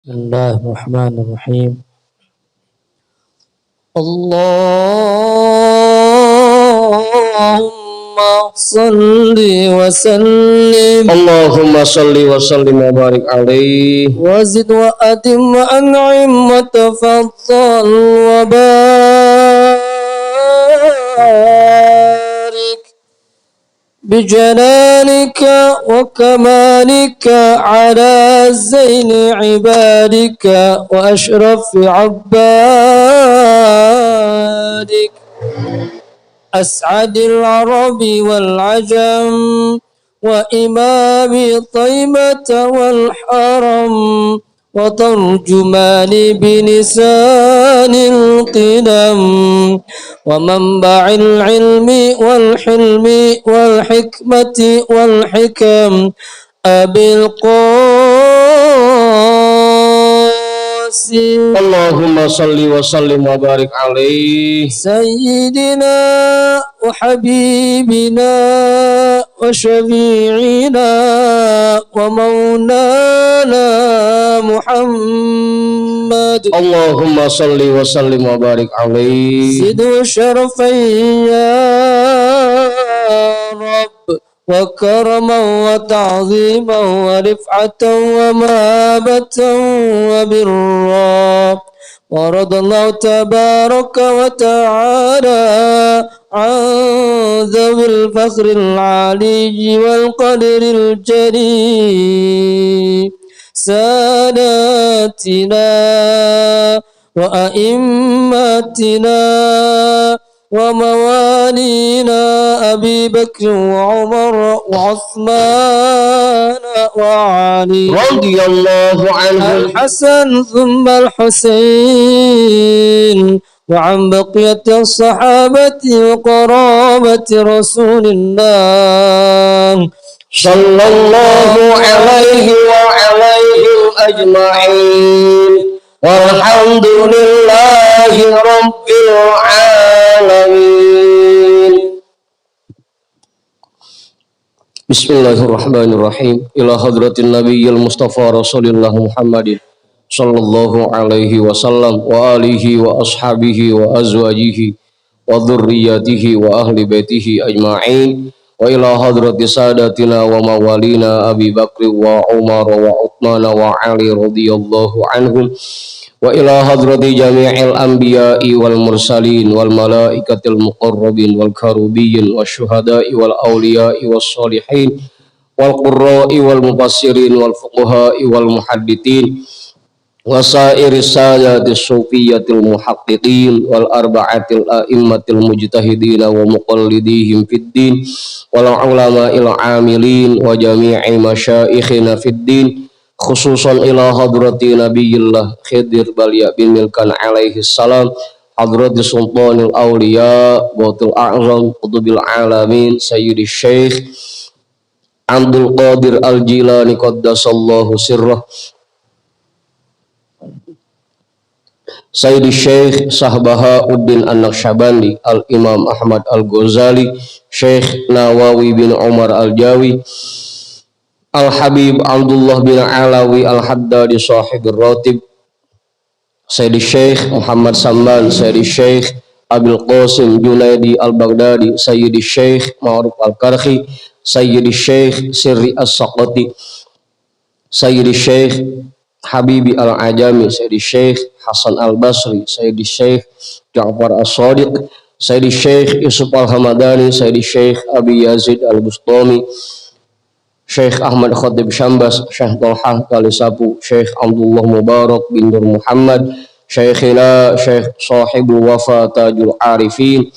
بسم الله الرحمن الرحيم. اللهم صل وسلم وبارك عليه وزد وأتم وأنعم وتفضل وبارك بجلالك وكمالك على زين عبادك وأشرف عبادك أسعد العرب والعجم وإمام طيبة والحرم وترجمان بلسان القدم ومنبع العلم والحلم والحكمة والحكم أبي القاسم اللهم صل وسلم وبارك عليه سيدنا وحبيبنا وشفيعنا ومولانا محمد اللهم صل وسلم وبارك عليه زد شرفا يا رب وكرما وتعظيما ورفعة ومهابة وبرا ورضى الله تبارك وتعالى عن ذوي الفخر العلي والقدر الجليل ساداتنا وأئمتنا وموالينا أبي بكر وعمر وعثمان وعلي رضي الله عنهم الحسن ثم الحسين وعن بقية الصحابة وقرابة رسول الله صلى الله عليه وعليهم أجمعين والحمد لله رب العالمين. Bismillahirrahmanirrahim. Ila hadratin nabiyil mustafa rasulillah Muhammadin sallallahu alaihi wasallam wa alihi wa ashabihi wa azwajihi wa dhurriyyatihi wa ahli baitihi ajma'in. Wa ila hadrati sadatina wa mawalina Abi Bakri wa Umar wa Uthman wa Ali radhiyallahu anhum. Wa ila hadrati jami'il anbiya'i wal mursalin wal malaikatil muqarrabin wal karubiyyin wasyuhada'i wal awliya'i was salihin wal qurra'i wal mufassirin wal fuqaha'i wal muhaddithin wasairi saadatis sufiyatil muhaqqiqin wal arba'atil a'immatil mujtahidin wa muqallidihim fid din wal ulama'il amilin wa jami'i masyaikhina fid din khususan ila hadrati nabiyillah Khidir Balya bin Milkan alaihi salam hadrati sultanil awliya batul a'zam qutubil alamin sayyidi syekh Abdul Qadir al-Jilani qaddasallahu sirrah Sayyidi Syekh Sahbahauddin An-Naqsyabandi Al-Imam Ahmad Al-Ghazali Syekh Nawawi bin Umar Al-Jawi Al-Habib Abdullah bin Alawi Al-Haddadi Sahibir Ratib Sayyidi Syekh Muhammad Samban Sayyidi Syekh Abil Qasim Junaidi Al-Baghdadi Sayyidi Syekh Ma'ruf Al-Karhi Sayyidi Syekh Sirri As-Saqati Sayyidi Syekh Habibi Al-Ajami Sayyidi Syekh Hasan Al-Basri Sayyidi Syekh Ja'far As-Sadiq Sayyidi Syekh Yusuf Al-Hamadani Sayyidi Syekh Abi Yazid Al-Bustami Syekh Ahmad Khatib Syambas Syekh Tolhah Kalisapu Syekh Abdullah Mubarak bin Nur Muhammad Syekhina Syekh Sahibul Wafa Tajul Arifin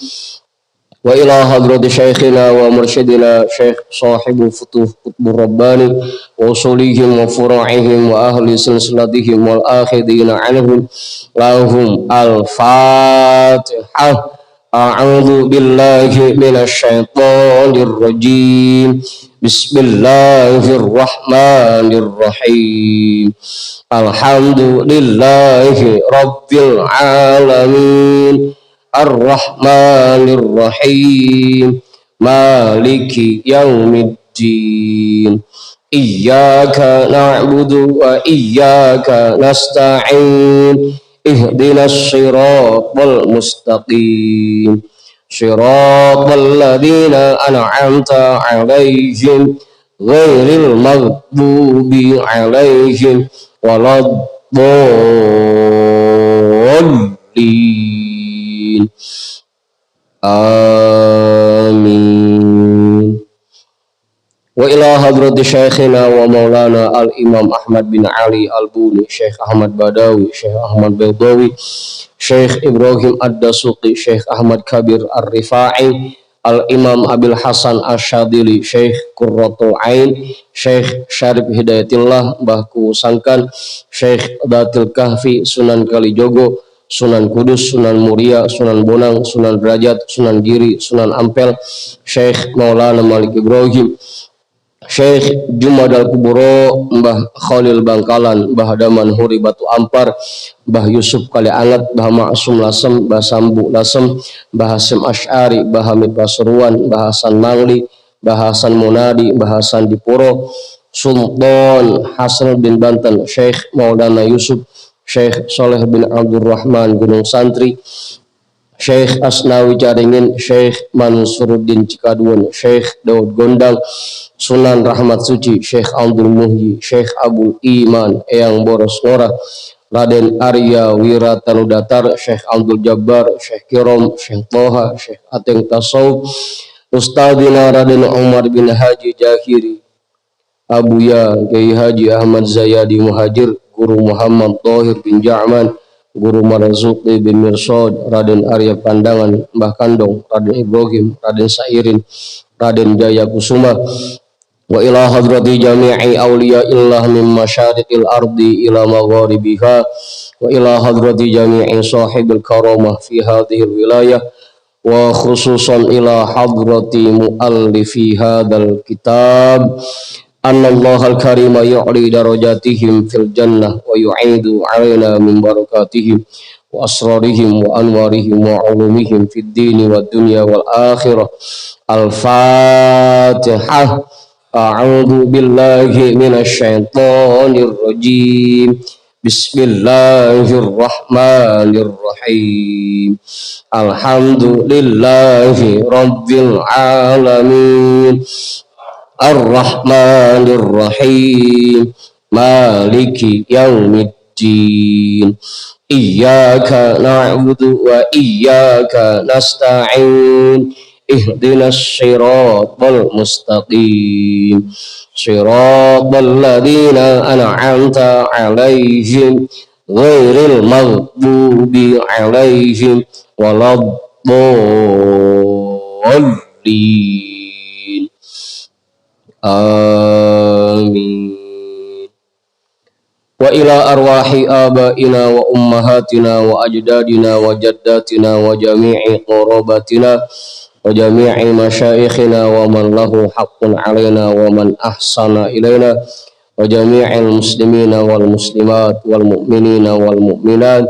wa ila hadrati syekhina wa mursyidina Syekh Sahibul Futuh Qutbur Rabbani wa usulihim wa fura'ihim wa ahli silsilatihim wal akhidina anhum lahum al-fatihah. A'udzu billahi minasy syaithanir rajim. Bismillahirrahmanirrahim. Alhamdulillahi rabbil alamin. Ar-Rahmanir-Rahim Maliki Yaumiddin iyyaka na'budu wa iyyaka nasta'in ihdinas siratal mustaqim siratal ladzina an'amta 'alaihim ghairil maghdubi 'alaihim waladdallin. Amin. Wa ila hadrati syekhina wa maulana al-imam Ahmad bin Ali al-Buni, Syekh Ahmad Badawi, Syekh Ahmad Baydawi, Syekh Ibrahim Ad-Dasuqi, Syekh Ahmad Kabir Ar-Rifai, al-imam Abil Hasan Asyadili, Syekh Qurratul Ain, Syekh Syarif Hidayatillah, Mbahku Sangkan, Syekh Datil Kahfi, Sunan Kalijogo, Sunan Kudus, Sunan Muria, Sunan Bonang, Sunan Derajat, Sunan Giri, Sunan Ampel, Syekh Maulana Malik Ibrahim, Syekh Jumadal Kuburo, Mbah Khalil Bangkalan, Mbah Daman Huri Batu Ampar, Mbah Yusuf Kali Anget, Mbah Ma'sum Lasem, Mbah Sambu Lasem, Mbah Hasim Asy'ari, Mbah Hamid Pasuruan, Mbah Hasan Mangli, Mbah Hasan Munadi, Mbah Hasan Dipuro, Sultan Hasan bin Banten, Syekh Maulana Yusuf, Syekh Soleh bin Abdurrahman Gunung Santri, Syekh Asnawi Caringin, Syekh Mansuruddin Cikaduan, Syekh Daud Gondang, Sunan Rahmat Suci, Syekh Abdul Muhyi, Syekh Abul Iman, Eyang Boros Ngora, Raden Arya Wiratanudatar, Syekh Abdul Jabbar, Syekh Kirom, Syekh Toha, Syekh Ateng Tasawuf, Ustadzina Raden Umar bin Haji Jahiri, Abuya Kiai Haji Ahmad Zayadi Muhajir, Guru Muhammad Thohir bin Ja'man, Guru Marzuki bin Mirsad, Raden Arya Pandangan, Mbah Kandong, Raden Ibrahim, Raden Sairin, Raden Jaya Kusuma, wa ila hadrati jami'i awliya illah min masyariqil ardi ila magharibiha, wa ila hadrati jami'i sahibil karamah fi hadhil wilayah, wa khususan ila hadrati muallifi hadal kitab, anna Allahal karima yu'li darajatihim fil jannah wa yu'idu 'alaina min barakatihim wa asrarihim wa anwarihim wa 'ulumihim fid dini wad dunya wal akhirah. Al-Fatihah. A'udzu billahi minasy syaithanir rajim. Bismillahirrahmanirrahim. Alhamdulillahi rabbil alamin. Ar-Rahmanir Rahim. Maliki yaumiddin. Iyyaka na'budu wa iyyaka nasta'in. Ihdinas siratal mustaqim, siratal ladzina an'amta 'alaihim ghairil maghdubi 'alaihim waladdallin. Amin. Wa ila arwahi abaina wa ummahatina wa ajdadina wa jaddatina wa jami'i qarabatina wa jami'i masyayikhina wa man lahu haqqun alaina wa man ahsana ilaina wa jami'il muslimina wal muslimat wal mu'minina wal mu'minat,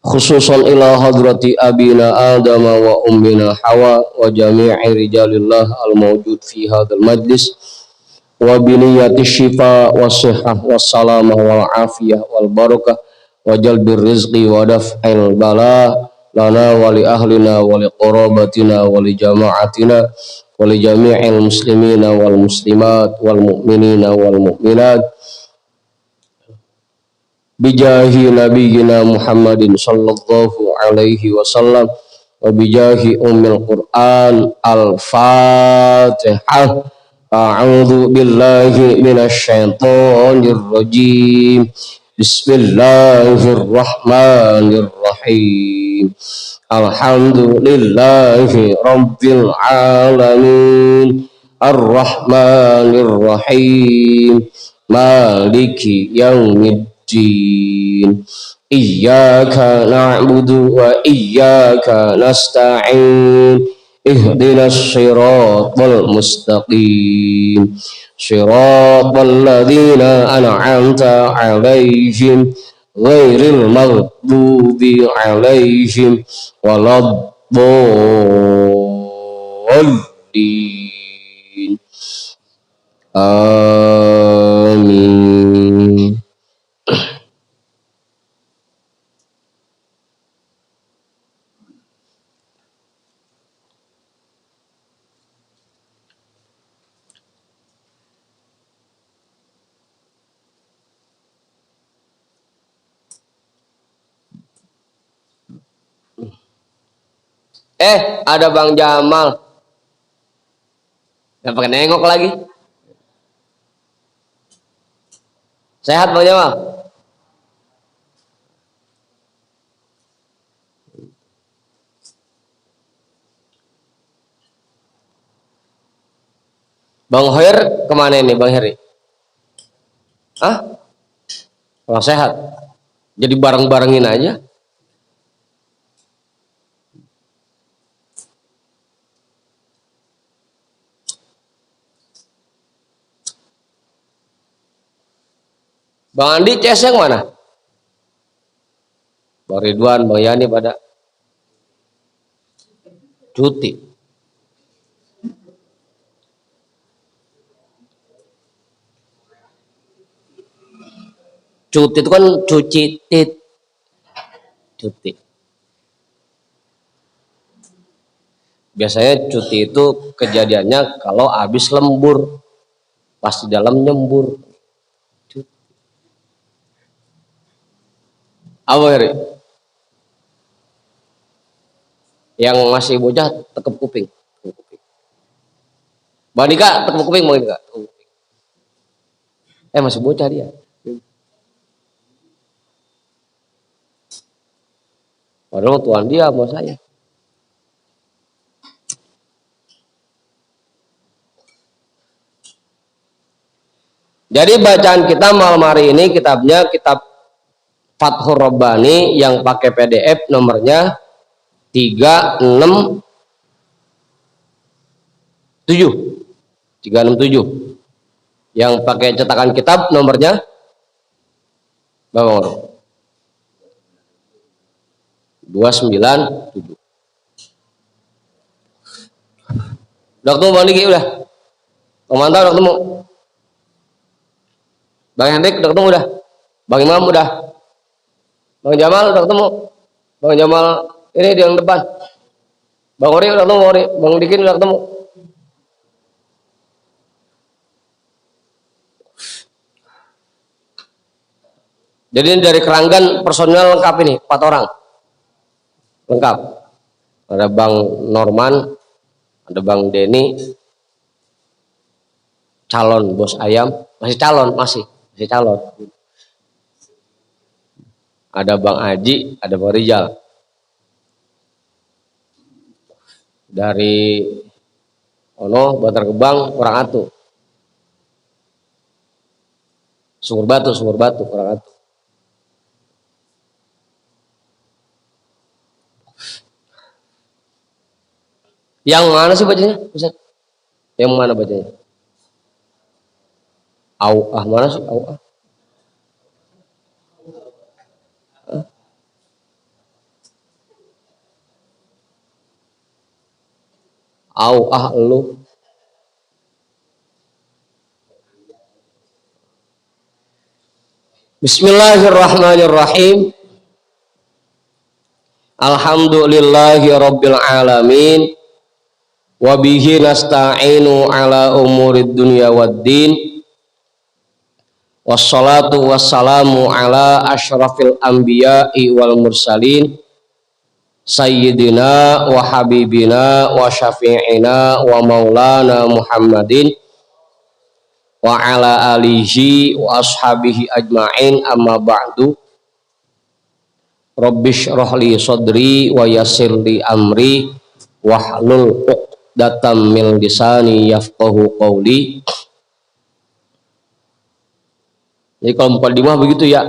khususan ila hadrati abina Adama wa ummina Hawa wa jami'i rijalillah al mawjud fi hadzal majlis, wa biniyati syifa wa sihhah wa salamah wal afiyah wal barakah wa jalbir rizqi wa daf'il bala lana wa li ahlina wa li qarabatina wa li jama'atina wa li jami'il muslimina wal muslimat wal mu'minina wal mu'minat bijahi nabiyyina Muhammadin sallallahu alaihi wasallam wa bijahi ummil Qur'an. Al-Fatihah. A'udzu billahi minasy syaithanir rajim. Bismillahirrahmanirrahim. Alhamdulillahi rabbil alamin. Ar-Rahmanir Rahim. Maliki yaumiddin. Iyyaka na'budu wa iyyaka nasta'in. Ihdinas siratal mustaqim, siratal ladzina an'amta 'alaihim ghairil maghdubi 'alaihim waladdallin. Amin. Ada Bang Jamal. Yang pakai nengok lagi. Sehat Bang Jamal? Bang Hoir kemana ini Bang Heri? Hah? Kalau sehat. Jadi bareng-barengin aja. Bang Andi CS yang mana? Bang Ridwan, Bang Yani pada cuti. Cuti itu kan cuci tit. Cuti. Biasanya cuti itu kejadiannya kalau habis lembur. Pas di dalam nyembur. Cuti. Apa Heri? Yang masih bocah tekep kuping. Bang Dika tekep kuping Bang Dika. Masih bocah dia. Padahal tuan dia sama saya. Jadi bacaan kita malam hari ini kitabnya kitab Fathur Rabbani yang pakai PDF nomornya 367. Yang pakai cetakan kitab nomornya berapa? 297. Udah ketemu Bang Diki udah? Bang Mantap udah ketemu? Bang Hendrik udah ketemu udah? Bang Imam udah? Bang Jamal udah ketemu? Bang Jamal ini di yang depan. Bang Ori udah ketemu Ori? Bang Dikin udah ketemu? Jadi dari Keranggan personel lengkap ini 4 orang. Lengkap. Ada Bang Norman, ada Bang Denny, calon bos ayam, masih calon. Ada Bang Aji, ada Bang Rijal. Dari Bantar Gebang, Kurang Atu. Sumur Batu, Kurang Atu. Yang mana sih bacanya? Ustaz? Yang mana bacanya? Auah mana sih? Auah. Auah lu. Bismillahirrahmanirrahim. Alhamdulillahi rabbil alamin. Wabihi nasta'inu ala umurid dunya waddin. Wassalatu wassalamu ala ashrafil anbiya'i wal mursalin Sayyidina wa habibina wa syafi'ina wa maulana Muhammadin wa ala alihi wa ashabihi ajma'in amma ba'du. Rabbish rohli sodri wa yassirli amri wahlul uqdatam min lisani yafqahu qawli. Jadi kalau mukadimah begitu ya.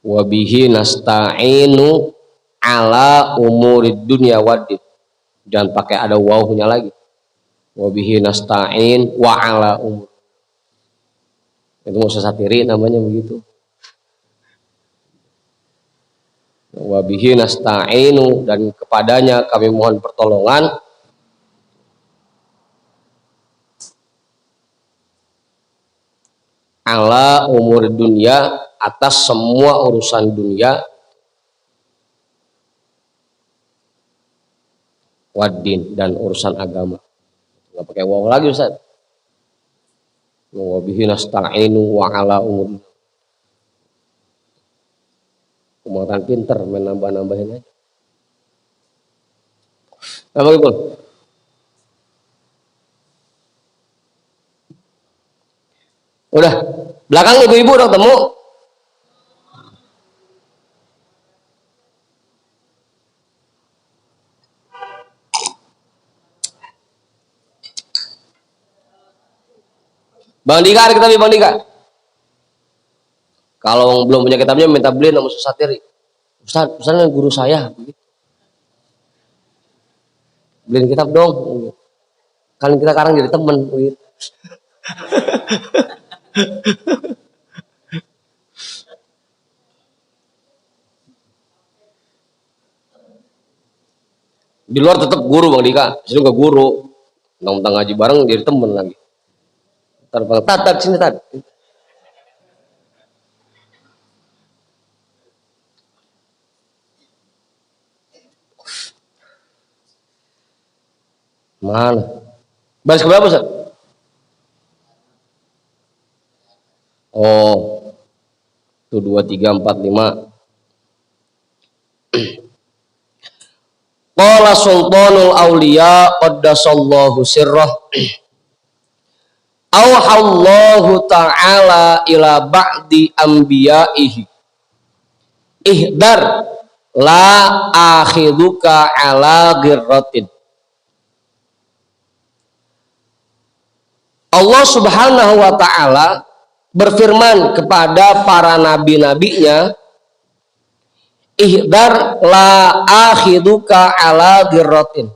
Wabihi nasta'inu ala umurid dunya waddin. Jangan pakai ada wawunya lagi. Wabihi nasta'in wa ala umur. Itu Musa Satiri namanya begitu. Wabihi nasta'inu, dan kepadanya kami mohon pertolongan ala umur dunia, atas semua urusan dunia, waddin, dan urusan agama. Nggak pakai waw lagi Ustaz. Wa bihi nasta'inu wa ala umur. Kematan pinter menambah-nambahin aja. Apa gitu? Udah, belakang ibu-ibu udah ketemu. Bang Dika, ada kitabnya Bang Dika? Kalau belum punya kitabnya minta beliin sama Ustaz Satiri. Ustaz guru saya. Beliin kitab dong. Kan kita sekarang jadi temen. Di luar tetap guru Bang Dika, sini juga guru. Tentang ngaji bareng jadi temen lagi. Ntar Bang Tat sini Tat. Mana? Baris keberapa Ustaz? Oh, itu 2, 3, 4, 5. Qala sultanul awliya qaddasallahu sirrah. Auhallahu ta'ala ila ba'di anbiya'ihi. Ihdar la akhiduka ala ghirratin. Allah Subhanahu wa ta'ala berfirman kepada para nabi-nabinya, ihdar la akhiduka ala ghirratin.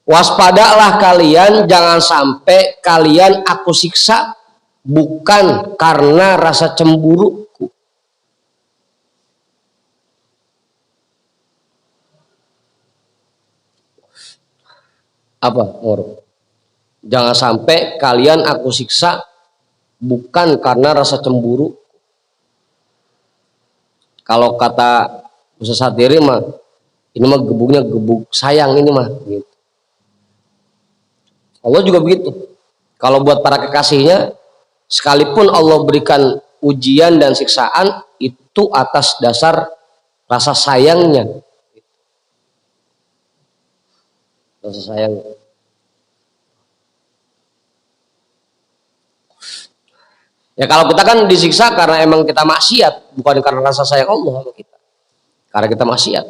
Waspadalah kalian, jangan sampai kalian aku siksa bukan karena rasa cemburuku. Apa, Mor? Jangan sampai kalian aku siksa bukan karena rasa cemburu. Kalau kata Ustaz Satiri mah, ini mah gebuknya gebuk sayang ini mah. Gitu. Allah juga begitu. Kalau buat para kekasihnya, sekalipun Allah berikan ujian dan siksaan, itu atas dasar rasa sayangnya. Rasa sayang. Ya kalau kita kan disiksa karena emang kita maksiat, bukan karena rasa sayang Allah sama kita. Karena kita maksiat.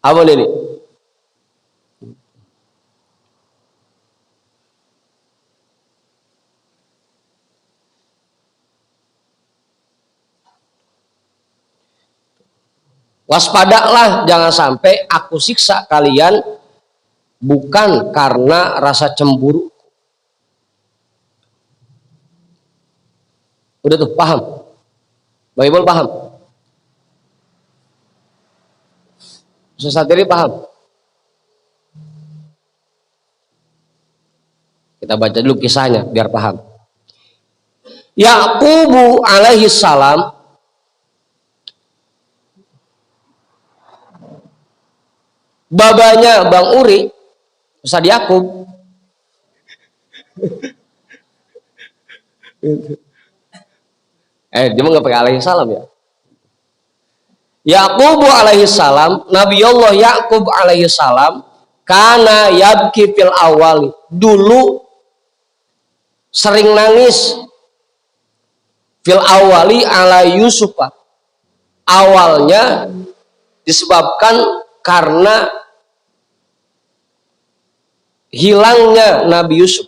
Apa ini? Waspadalah, jangan sampai aku siksa kalian bukan karena rasa cemburu. Udah tuh, paham? Bang Ibul paham? Ustaz Satiri paham? Kita baca dulu kisahnya biar paham. Yaqubu alaihi salam babanya Bang Uri, Ustaz Yakub. Dia mah nggak pakai alaihi salam ya. Yaqub alaihi salam, Nabi Allah Yaqub alaihi salam, kana yabki fil awali, dulu sering nangis fil awali ala Yusuf. Awalnya disebabkan karena hilangnya Nabi Yusuf,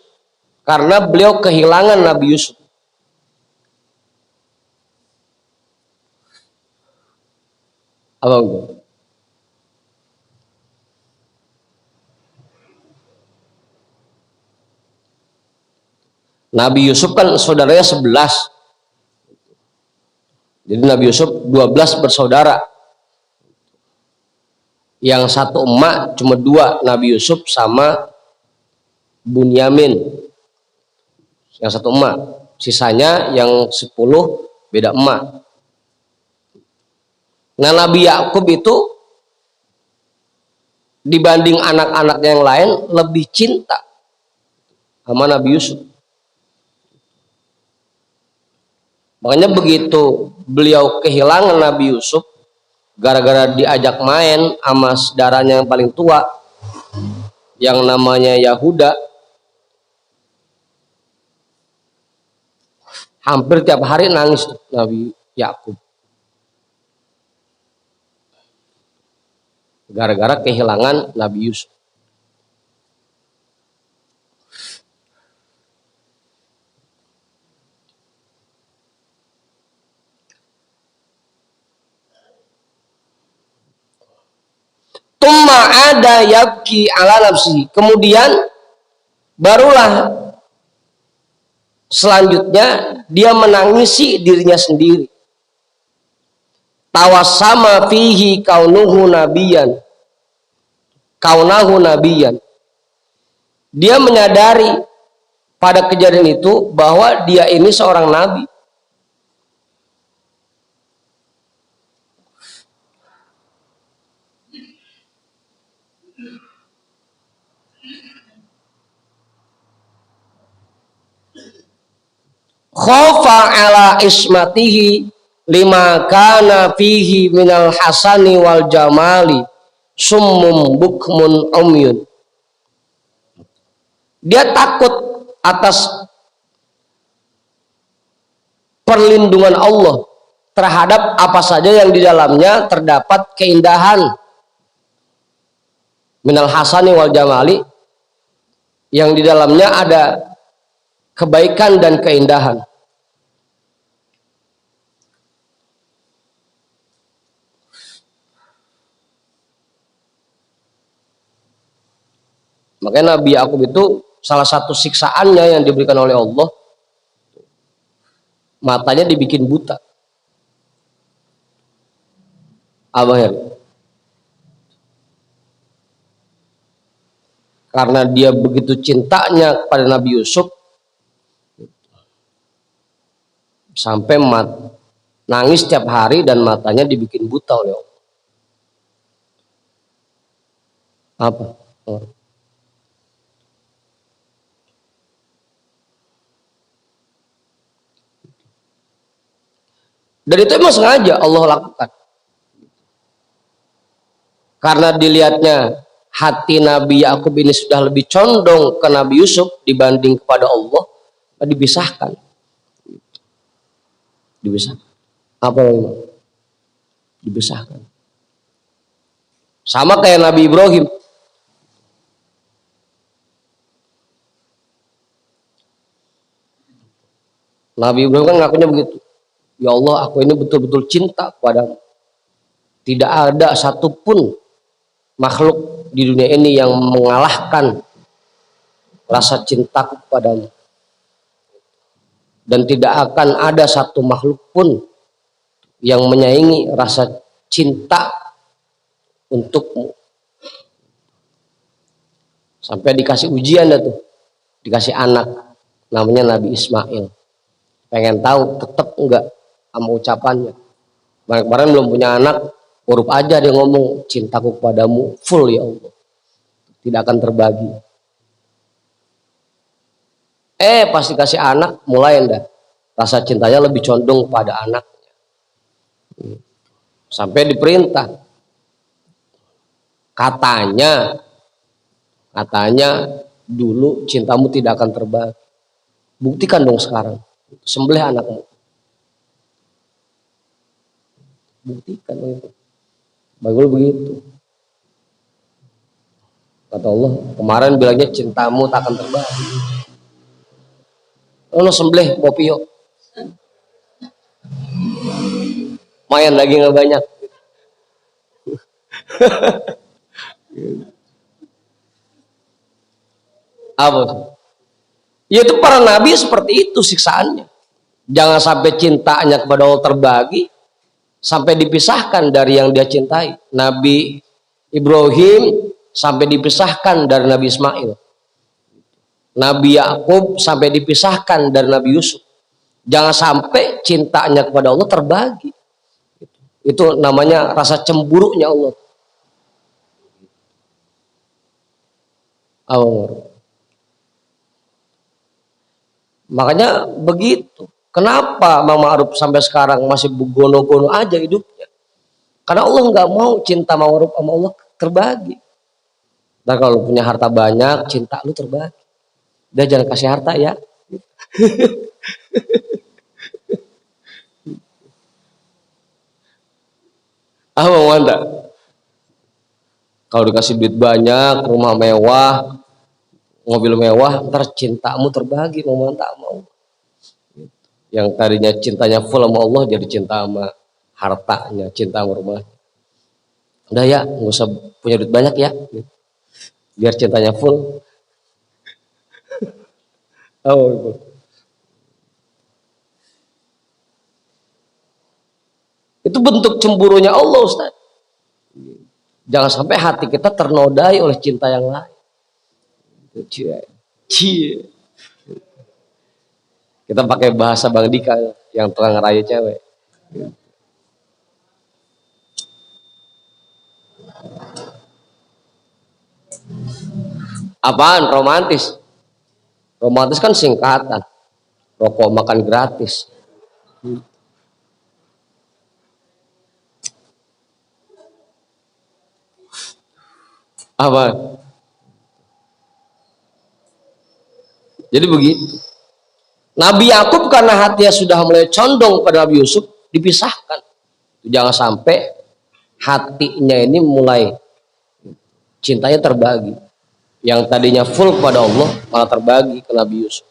karena beliau kehilangan Nabi Yusuf. Apa itu? Nabi Yusuf kan saudaranya 11. Jadi Nabi Yusuf 12 bersaudara. Yang satu emak cuma 2, Nabi Yusuf sama Bunyamin. Yang satu emak. Sisanya yang 10 beda emak. Nah, Nabi Yakub itu dibanding anak-anaknya yang lain lebih cinta sama Nabi Yusuf. Makanya begitu beliau kehilangan Nabi Yusuf gara-gara diajak main sama saudaranya yang paling tua yang namanya Yahuda, hampir tiap hari nangis Nabi Yakub gara-gara kehilangan Nabi Yusuf. Tumma ada yabki ala nafsi. Kemudian barulah selanjutnya dia menangisi dirinya sendiri. Tawassama fihi kaunuhu nabiyan. Kaunahu nabiyan. Dia menyadari pada kejadian itu bahwa dia ini seorang nabi. Khofa ala ismatihi lima kana fihi minal hasani wal jamali summum bukmun umyun. Dia takut atas perlindungan Allah terhadap apa saja yang di dalamnya terdapat keindahan minal hasani wal jamali, yang di dalamnya ada kebaikan dan keindahan. Makanya Nabi Yakub itu salah satu siksaannya yang diberikan oleh Allah, matanya dibikin buta. Abah Heri. Karena dia begitu cintanya kepada Nabi Yusuf, sampai nangis setiap hari dan matanya dibikin buta oleh Allah. Apa? Dan itu emang sengaja Allah lakukan. Karena dilihatnya hati Nabi Yakub ini sudah lebih condong ke Nabi Yusuf dibanding kepada Allah, dipisahkan. Dipisahkan. Apa memang? Dipisahkan. Sama kayak Nabi Ibrahim. Nabi Ibrahim kan ngakunya begitu. Ya Allah, aku ini betul-betul cinta kepadamu. Tidak ada satupun makhluk di dunia ini yang mengalahkan rasa cintaku kepadamu. Dan tidak akan ada satu makhluk pun yang menyaingi rasa cinta untukmu. Sampai dikasih ujian dah tuh. Dikasih anak namanya Nabi Ismail. Pengen tahu tetap enggak sama ucapannya. Kemarin belum punya anak, huruf aja dia ngomong cintaku kepadamu full ya Allah, tidak akan terbagi. Pasti kasih anak, mulai dah rasa cintanya lebih condong pada anaknya. Sampai diperintah, katanya dulu cintamu tidak akan terbagi. Buktikan dong sekarang, sembelih anakmu. Buktikan itu. Bagus begitu. Kata Allah, kemarin bilangnya cintamu tak akan terbagi. Lo sembelih popio. Mayan lagi nggak banyak. Apa? Ya itu para nabi seperti itu siksaannya. Jangan sampai cintanya kepada Allah terbagi, sampai dipisahkan dari yang dia cintai. Nabi Ibrahim sampai dipisahkan dari Nabi Ismail. Nabi Yakub sampai dipisahkan dari Nabi Yusuf. Jangan sampai cintanya kepada Allah terbagi. Itu namanya rasa cemburunya Allah. Makanya begitu. Kenapa Mang Ma'ruf sampai sekarang masih gono-gono aja hidupnya? Karena Allah nggak mau cinta Mang Ma'ruf sama Allah terbagi. Dan kalau punya harta banyak, cinta lu terbagi. Dia jangan kasih harta ya. Mau anda? Kalau dikasih duit banyak, rumah mewah, mobil mewah, ntar cintamu terbagi, mau tak mau. Yang tadinya cintanya full sama Allah jadi cinta sama hartanya, cinta sama rumahnya. Udah ya, nggak usah punya duit banyak ya, biar cintanya full. Oh, itu bentuk cemburunya Allah, Ustaz. Jangan sampai hati kita ternodai oleh cinta yang lain. Cie. Kita pakai bahasa Bang Dika yang tukang ngerayu cewek. Apaan romantis? Romantis kan singkatan. Rokok makan gratis. Apa? Jadi begitu. Nabi Yakub karena hatinya sudah mulai condong pada Nabi Yusuf, dipisahkan. Jangan sampai hatinya ini mulai cintanya terbagi. Yang tadinya full pada Allah malah terbagi ke Nabi Yusuf.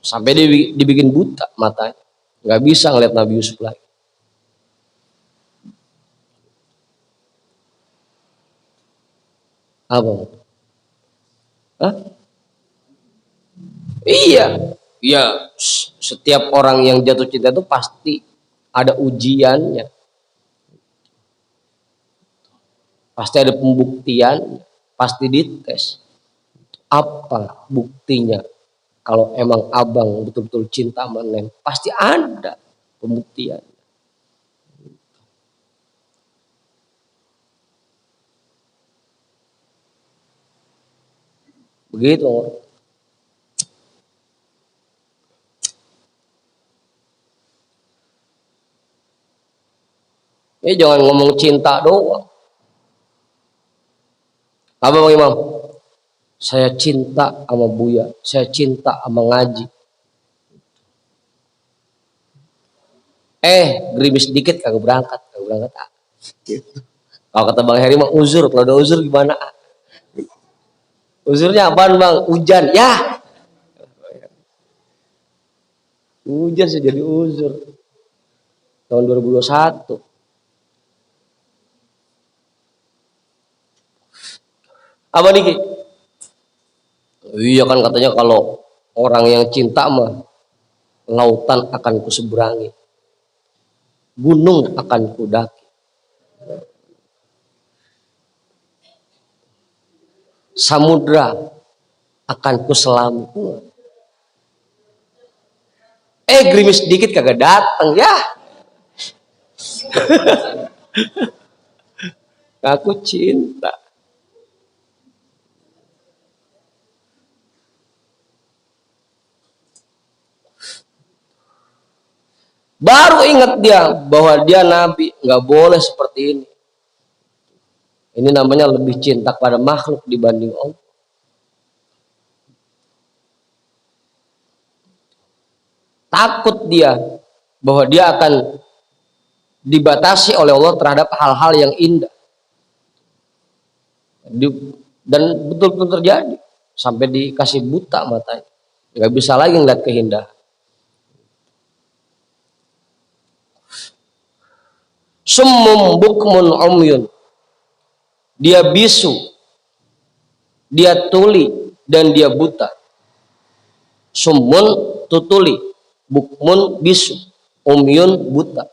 Sampai dibikin buta matanya. Nggak bisa ngeliat Nabi Yusuf lagi. Apa? Hah? Iya. Iya, setiap orang yang jatuh cinta itu pasti ada ujiannya. Pasti ada pembuktian, pasti dites. Apa buktinya? Kalau emang abang betul-betul cinta sama Neng, pasti ada pembuktian. Begitu. Jangan ngomong cinta doang. Apa Bang Imam? Saya cinta sama Buya, saya cinta sama ngaji. Gerimis dikit kagak berangkat. Kalau kata Bang Heri mah uzur, kalau ada uzur gimana? Uzurnya apaan Bang? Hujan. Ya. Hujan sih jadi uzur. Tahun 2021. Apa nih? Iya kan katanya kalau orang yang cinta mah lautan akan kuseberangi, gunung akan kudaki, samudra akan kuselami. Gerimis dikit kagak datang ya. Aku cinta. Baru ingat dia bahwa dia nabi, nggak boleh seperti ini. Ini namanya lebih cinta pada makhluk dibanding Allah. Takut dia bahwa dia akan dibatasi oleh Allah terhadap hal-hal yang indah. Dan betul-betul terjadi. Sampai dikasih buta matanya. Nggak bisa lagi ngeliat keindahan. Summum bukmun umyun. Dia bisu, dia tuli, dan dia buta. Summun tutuli, bukmun bisu, umyun buta.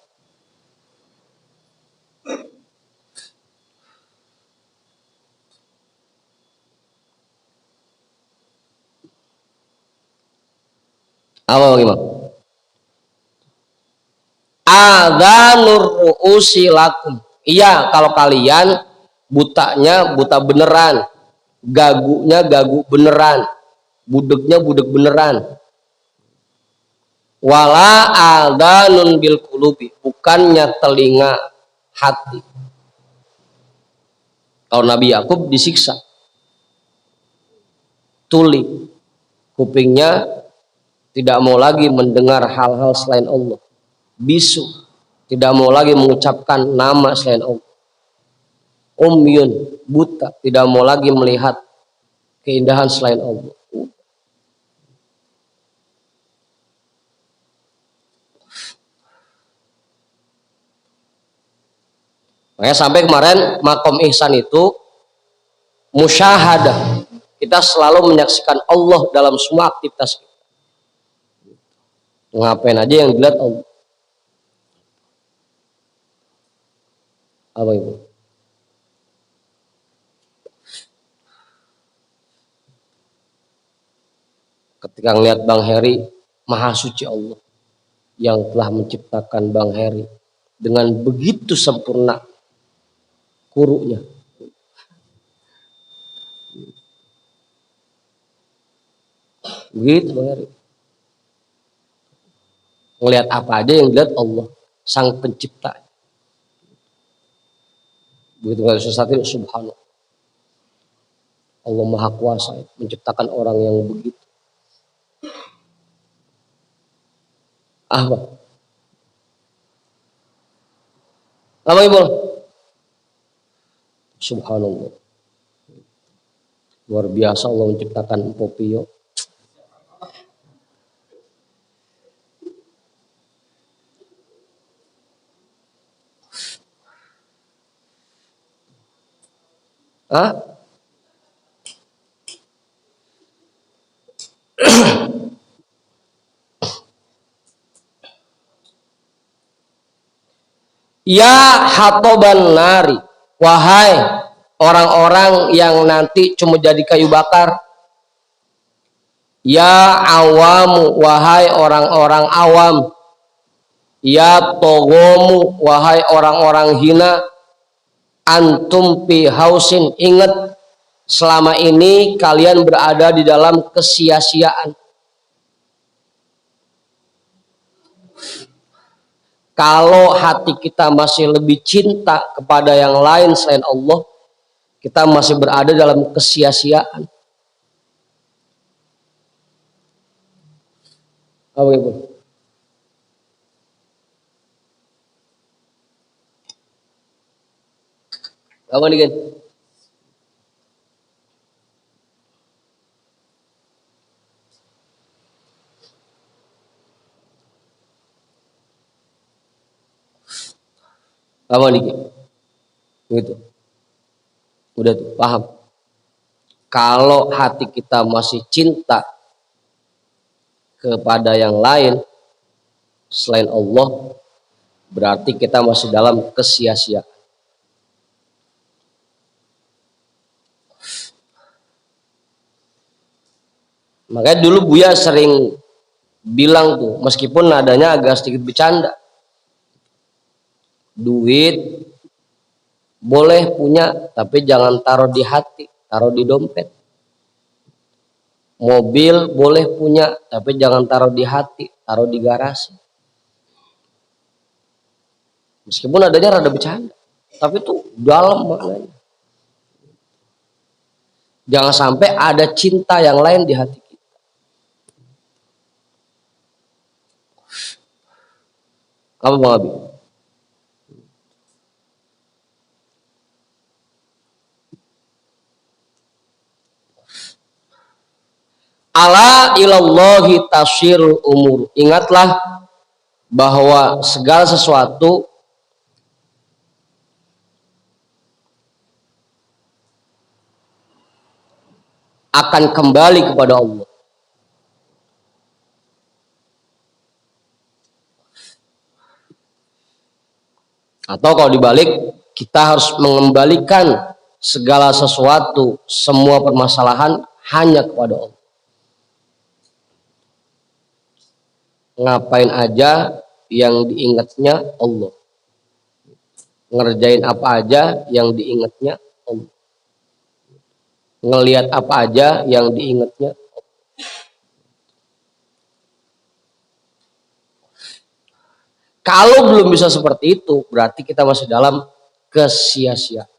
Apa bagaimana? adzanur ru'usi lakum. Iya, kalau kalian butanya buta beneran, gagunya gagu beneran, budegnya budeg beneran. Wala adzanun bil qulubi, bukannya telinga hati. Kalau Nabi Yakub disiksa, tuli, kupingnya tidak mau lagi mendengar hal-hal selain Allah, bisu, tidak mau lagi mengucapkan nama selain Allah, umyun, buta, tidak mau lagi melihat keindahan selain Allah. Makanya sampai kemarin makom ihsan itu musyahadah. Kita selalu menyaksikan Allah dalam semua aktivitas kita. Ngapain aja yang dilihat Allah. Apa itu? Ketika ngelihat Bang Heri, Maha Suci Allah yang telah menciptakan Bang Heri dengan begitu sempurna kurunya. Begitu Bang Heri. Ngelihat apa aja yang dilihat Allah, Sang Pencipta. Begitu nggak sesuatu, subhanallah. Allah Maha Kuasa menciptakan orang yang begitu. Apa? Apa Ibu? Subhanallah. Luar biasa Allah menciptakan Popio. Hah? Ya hatoban nari, wahai orang-orang yang nanti cuma jadi kayu bakar. Ya awamu, wahai orang-orang awam. Ya togomu, wahai orang-orang hina. Antum pi hausin, ingat selama ini kalian berada di dalam kesia-siaan. Kalau hati kita masih lebih cinta kepada yang lain selain Allah, kita masih berada dalam kesia-siaan. Apa itu? Apa nih kan? Apa nih? Gitu. Udah tuh, paham. Kalau hati kita masih cinta kepada yang lain selain Allah, berarti kita masih dalam kesia-siaan. Makanya dulu Buya sering bilang tuh, meskipun nadanya agak sedikit bercanda, duit boleh punya, tapi jangan taruh di hati, taruh di dompet. Mobil boleh punya, tapi jangan taruh di hati, taruh di garasi. Meskipun adanya rada bercanda, tapi itu dalam maknanya. Jangan sampai ada cinta yang lain di hati kita. Apa Bang Abi? Ala ilallahi tasirul umur. Ingatlah bahwa segala sesuatu akan kembali kepada Allah. Atau kalau dibalik, kita harus mengembalikan segala sesuatu, semua permasalahan hanya kepada Allah. Ngapain aja yang diingatnya Allah. Ngerjain apa aja yang diingatnya Allah. Ngelihat apa aja yang diingatnya. Kalau belum bisa seperti itu, berarti kita masih dalam kesia-sia.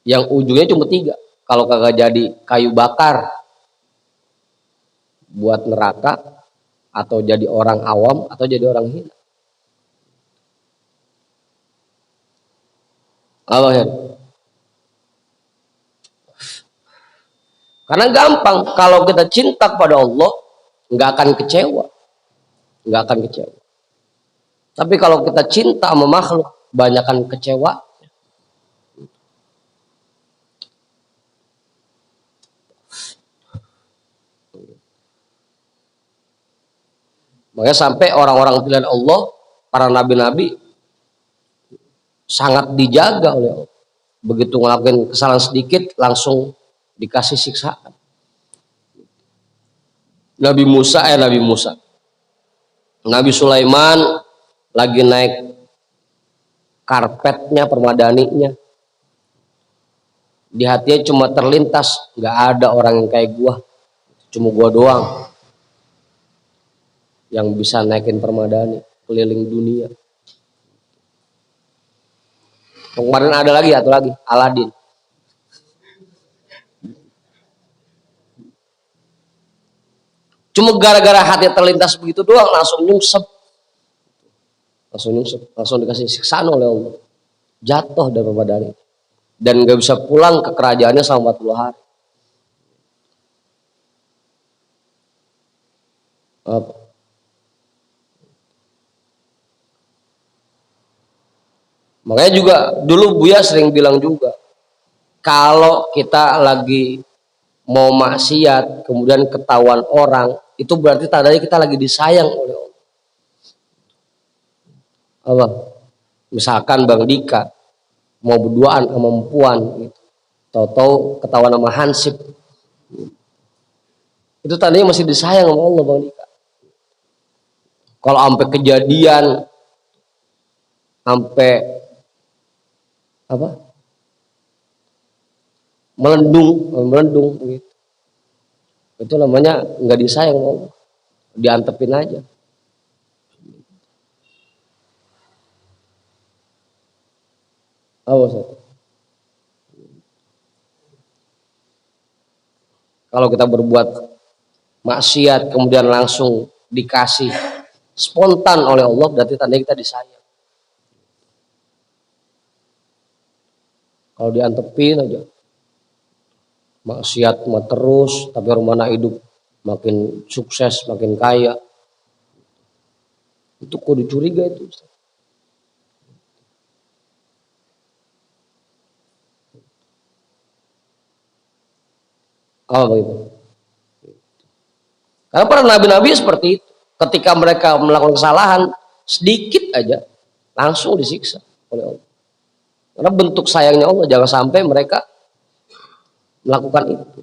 Yang ujungnya cuma 3. Kalau kagak jadi kayu bakar buat neraka, atau jadi orang awam, atau jadi orang hina. Apa ya? Karena gampang, kalau kita cinta kepada Allah, nggak akan kecewa. Nggak akan kecewa. Tapi kalau kita cinta sama makhluk, banyakkan kecewa. Makanya sampai orang-orang pilihan Allah, para nabi-nabi, sangat dijaga oleh Allah. Begitu ngelakuin kesalahan sedikit, langsung dikasih siksaan. Nabi Sulaiman lagi naik karpetnya, permadaninya. Di hatinya cuma terlintas, nggak ada orang yang kayak gua, cuma gua doang yang bisa naikin permadani keliling dunia. Kemarin ada lagi, Aladin. Cuma gara-gara hati terlintas begitu doang, langsung nyungsep, langsung dikasih siksaan oleh Allah, jatuh dari permadani dan nggak bisa pulang ke kerajaannya selama 40 hari. Apa? Makanya juga dulu Buya sering bilang juga, kalau kita lagi mau maksiat kemudian ketahuan orang, itu berarti tandanya kita lagi disayang oleh Allah. Apa? Misalkan Bang Dika mau berduaan sama perempuan gitu, tahu-tahu ketahuan sama Hansip, itu tandanya masih disayang sama Allah Bang Dika. Kalau sampai kejadian, sampai apa, melendung gitu, itu namanya nggak disayang sama Allah, diantepin aja. Kalau kita berbuat maksiat kemudian langsung dikasih spontan oleh Allah, berarti tandanya kita disayang. Kalau diantepin aja, maksiat mah terus, tapi rumahnya hidup makin sukses, makin kaya, itu kok dicuriga itu. Apa begitu? Karena para nabi-nabi seperti itu, ketika mereka melakukan kesalahan sedikit aja langsung disiksa oleh Allah. Karena bentuk sayangnya Allah, jangan sampai mereka melakukan itu.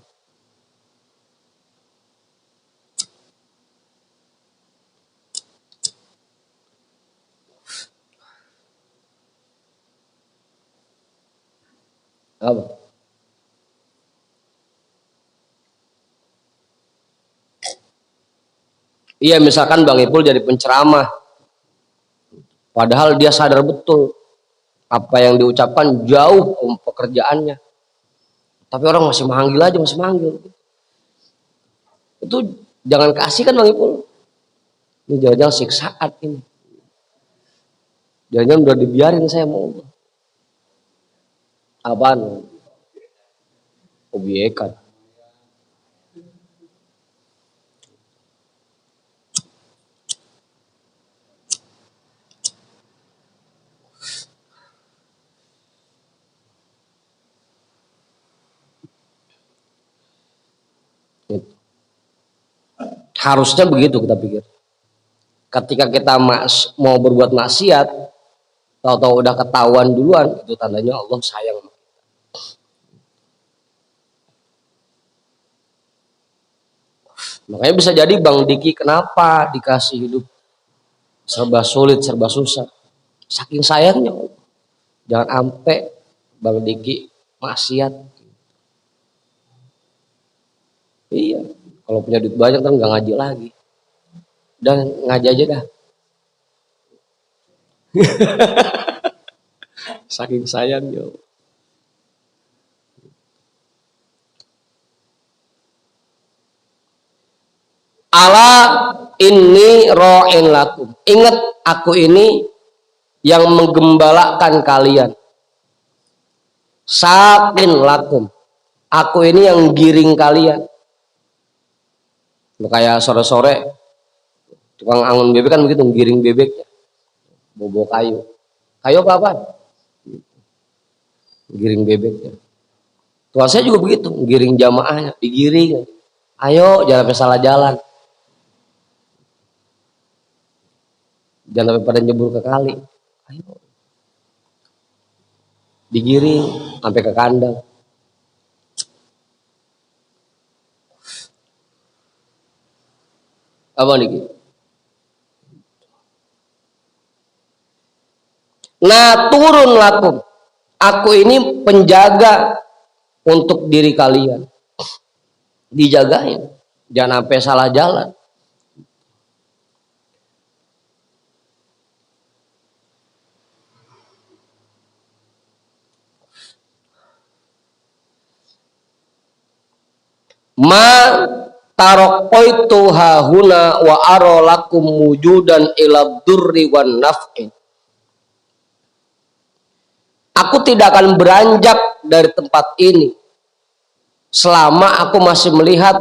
Apa? Iya, misalkan Bang Ipul jadi penceramah, padahal dia sadar betul apa yang diucapkan jauh pekerjaannya, tapi orang masih manggil aja, masih manggil. Itu jangan kasih kan Bang Ipul. Ini jangan-jangan siksaan ini. Jangan-jangan udah dibiarin saya mau. Apaan? Obyekan. Harusnya begitu kita pikir. Ketika kita mau berbuat maksiat, tahu-tahu udah ketahuan duluan, itu tandanya Allah sayang. Makanya bisa jadi Bang Diki kenapa dikasih hidup serba sulit, serba susah. Saking sayangnya, jangan ampe Bang Diki maksiat. Iya, kalau punya duit banyak kan nggak ngaji lagi. Dan ngaji aja dah. Saking sayangnya. Ala inni ro'in lakum. Ingat, aku ini yang menggembalakan kalian. Sakin lakum. Aku ini yang giring kalian. Kayak sore-sore tukang angon bebek kan begitu, giring bebeknya. Bobo kayu. Kayu apa? Giring bebeknya. Tuhan saya juga begitu, giring jamaahnya, digiring. Ayo, jangan sampai salah jalan. Jangan sampai pada nyebur ke kali. Ayo. Digiring sampai ke kandang. Apa nih? Nah, turun lakum. Aku ini penjaga untuk diri kalian. Dijagain. Jangan sampai salah jalan. Ma taroqaitu hahuna wa arolakum wujudan ila durri wan naf'in. Aku tidak akan beranjak dari tempat ini selama aku masih melihat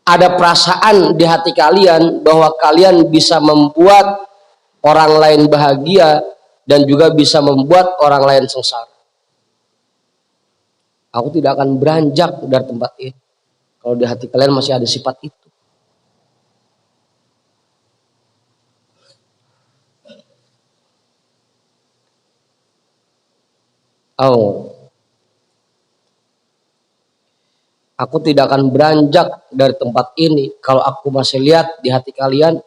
ada perasaan di hati kalian bahwa kalian bisa membuat orang lain bahagia dan juga bisa membuat orang lain sengsara. Aku tidak akan beranjak dari tempat ini kalau di hati kalian masih ada sifat itu. Oh, aku tidak akan beranjak dari tempat ini kalau aku masih lihat di hati kalian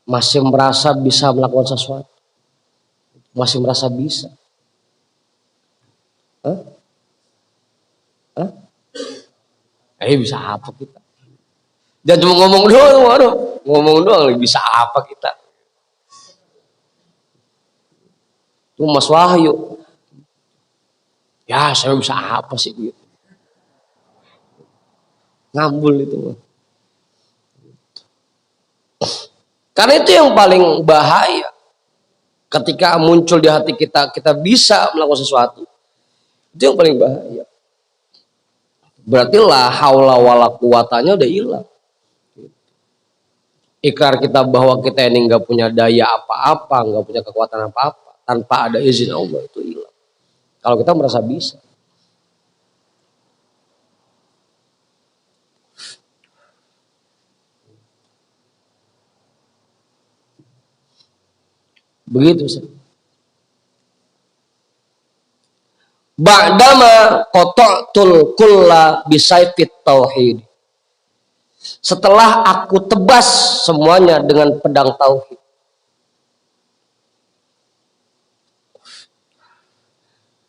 masih merasa bisa melakukan sesuatu, masih merasa bisa. Hah? Hah? Bisa apa kita? Jangan cuma ngomong doang, waduh. Ngomong doang, bisa apa kita? Itu Mas Wahyu. Ya, saya bisa apa sih gitu. Ngambul itu. Karena itu yang paling bahaya. Ketika muncul di hati kita, kita bisa melakukan sesuatu. Itu yang paling bahaya. Berarti lah haula wala quwatanya udah hilang. Ikrar kita bahwa kita ini nggak punya daya apa-apa, nggak punya kekuatan apa-apa, tanpa ada izin Allah itu hilang. Kalau kita merasa bisa. Begitu sih. Ba'dama qata'tul kulla bisaifit tauhid. Setelah aku tebas semuanya dengan pedang tauhid.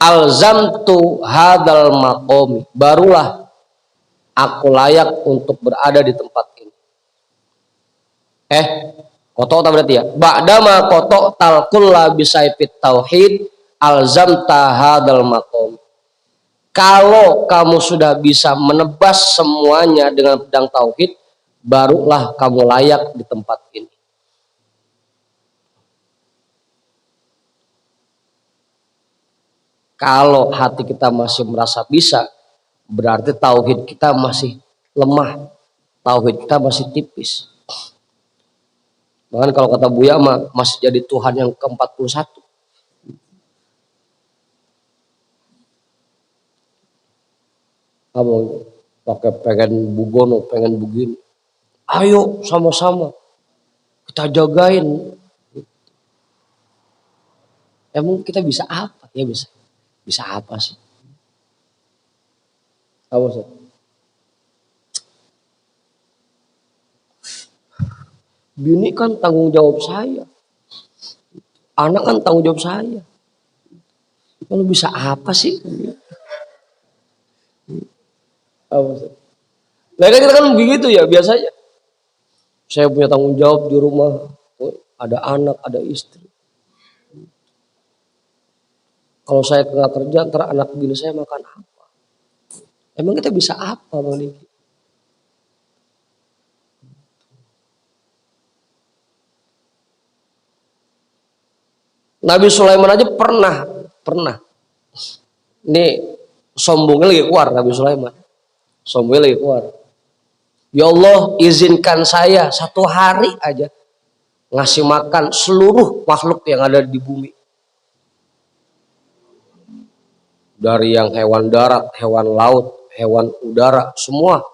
Alzamtu hadal maqami. Barulah aku layak untuk berada di tempat ini. Kotok tak berarti ya. Ba'dama qata'tal kulla bisaifit tauhid alzamta hadal maqami. Kalau kamu sudah bisa menebas semuanya dengan pedang tauhid, barulah kamu layak di tempat ini. Kalau hati kita masih merasa bisa, berarti tauhid kita masih lemah. Tauhid kita masih tipis. Bahkan kalau kata Buya masih jadi Tuhan yang ke-41. Kamu pakai pengen bugono, pengen begini. Ayo sama-sama kita jagain. Emang kita bisa apa? Ya bisa apa sih? Apa sih? Bini kan tanggung jawab saya. Anak kan tanggung jawab saya. Kalau bisa apa sih? Apa? Nah, kita kan begitu ya biasanya. Saya punya tanggung jawab di rumah. Ada anak, ada istri. Kalau saya nggak kerja, ntar anak bini saya makan apa? Emang kita bisa apa, Bang Diki? Nabi Sulaiman aja pernah. Ini sombongnya lagi keluar Nabi Sulaiman. Sombongnya lagi keluar. Ya Allah, izinkan saya 1 hari aja ngasih makan seluruh makhluk yang ada di bumi. Dari yang hewan darat, hewan laut, hewan udara, semua.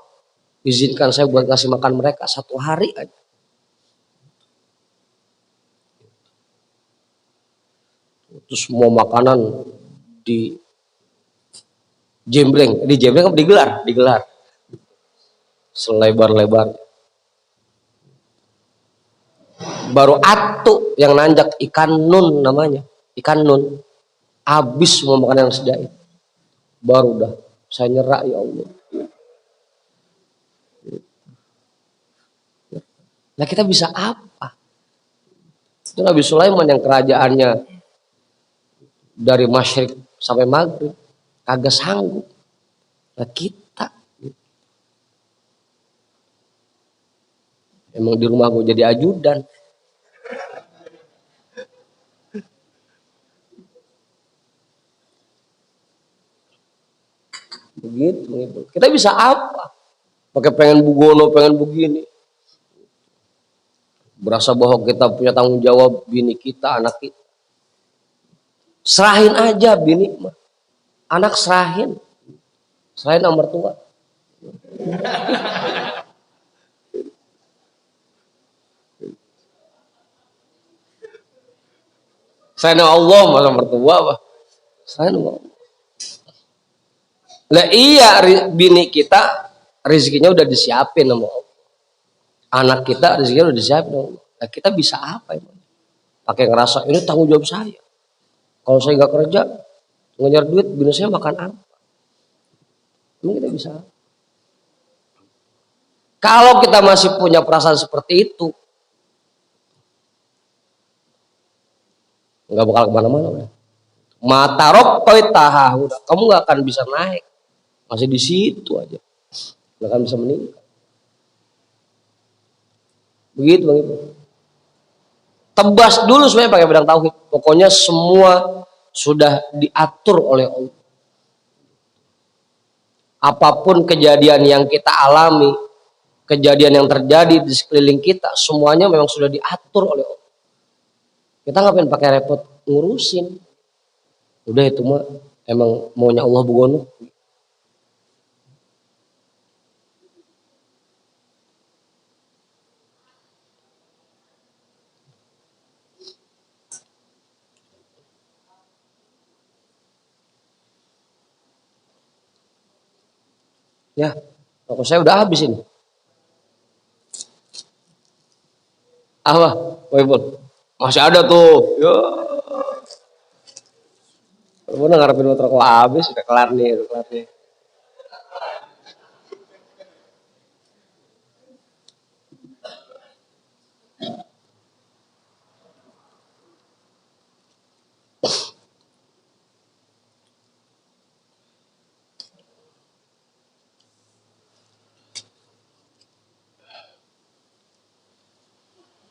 Izinkan saya buat ngasih makan mereka 1 hari aja. Terus semua makanan di jembreng apa digelar selebar-lebar. Baru atu yang nanjak ikan nun namanya, ikan nun, habis semua makanan yang sediain. Baru dah saya nyerah, ya Allah. Nah kita bisa apa? Itu Nabi Sulaiman yang kerajaannya dari masyrik sampai maghrib kagak sanggup. Nah kita emang di rumah gue jadi ajudan. Begitu. Kita bisa apa? Pakai pengen bugono, pengen begini. Berasa bahwa kita punya tanggung jawab bini kita, anak kita. Serahin aja bini mah. Anak serahin. Serahin sama mertua. Serahin sama Allah masa mertua apa? Serahin sama Allah. Lah iya, bini kita rezekinya udah disiapin sama Allah. Anak kita rezekinya udah disiapin sama Allah. Nah, kita bisa apa emang? Pakai ngerasa ini tanggung jawab saya. Kalau saya nggak kerja, ngejar duit, bini saya makan apa? Emang kita bisa? Kalau kita masih punya perasaan seperti itu, nggak bakal kemana-mana udah. Matarok taha udah, kamu nggak akan bisa naik, masih di situ aja, nggak akan bisa meningkat. Begitu Bang Ibu. Tebas dulu sebenarnya pakai pedang tauhid. Pokoknya semua sudah diatur oleh Allah. Apapun kejadian yang kita alami, kejadian yang terjadi di sekeliling kita, semuanya memang sudah diatur oleh Allah. Kita ngapain pakai repot ngurusin? Udah itu mah emang maunya Allah bugono. Ya, aku saya udah habis ini. Apa? Waibul. Masih ada tuh. Ya. Bener ngarepin motor kok habis, udah kelar nih,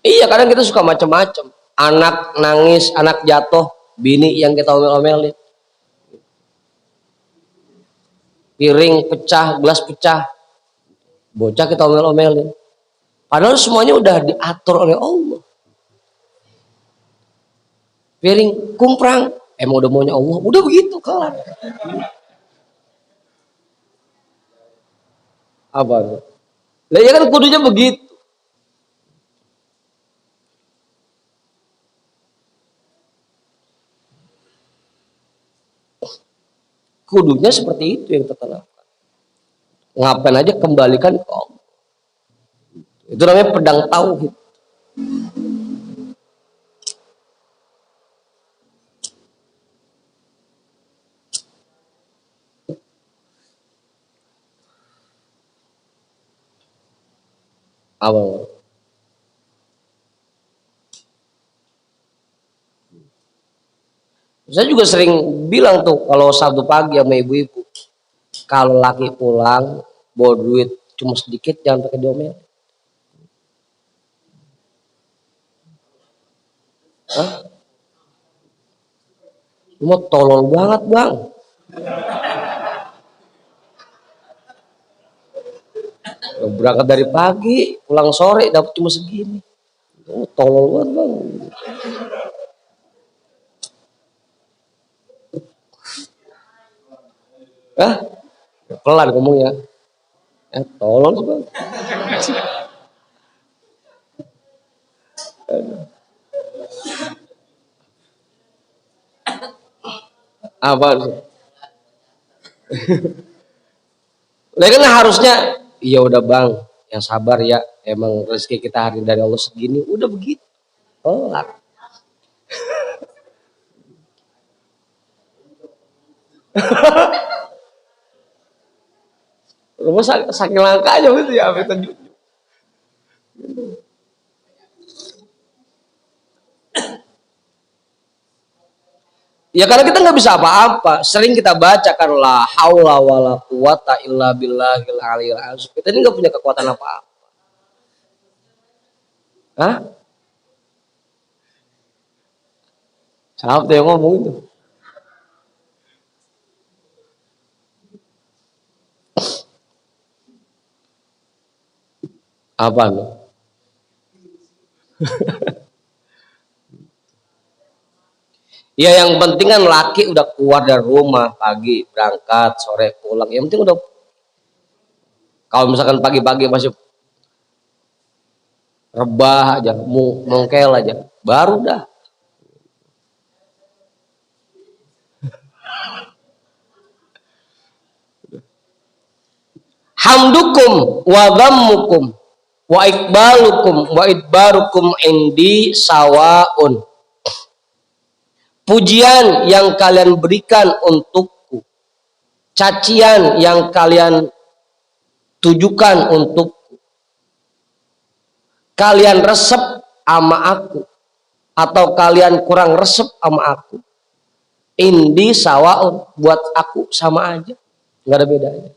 Iya, kadang kita suka macam-macam. Anak nangis, anak jatuh, bini yang kita omel-omelin. Piring pecah, gelas pecah, bocah kita omel-omelin. Padahal semuanya udah diatur oleh Allah. Piring kumprang, emang udah maunya Allah, udah begitu kelar. Apa? Lah ya kan kudunya begitu. Kudunya seperti itu yang kita lakukan. Ngapain aja kembalikan ke Allah. Itu namanya pedang tauhid. Apa? Saya juga sering bilang tuh kalau Sabtu pagi sama ibu-ibu, kalau laki pulang bawa duit cuma sedikit jangan pakai diomel. Hah? Cuma tolol banget bang. Berangkat dari pagi, pulang sore dapat cuma segini. Tolol banget bang. Hah? Pelan ngomongnya. Tolol sih bang. Apa? Lah kan harusnya, iya udah bang, yang sabar ya. Emang rezeki kita hari dari Allah segini, udah begitu. Pelan. Rumah saking langkanya gitu ya, apa itu. Ya karena kita nggak bisa apa-apa. Sering kita baca kan la haula wala quwata illa billahil aliyil azim. Kita ini nggak punya kekuatan apa-apa. Hah? Siapa yang ngomong itu? Apa lo? Ya yang penting kan laki udah keluar dari rumah pagi berangkat sore pulang. Yang penting udah, kalau misalkan pagi-pagi masih rebah aja, mongkel aja, baru dah. Hamdukum wa dhammukum wa ikbalukum wa idbarukum indi sawaun. Pujian yang kalian berikan untukku, cacian yang kalian tujukan untukku, kalian resep sama aku atau kalian kurang resep sama aku, indi sawaun, buat aku sama aja, nggak ada bedanya.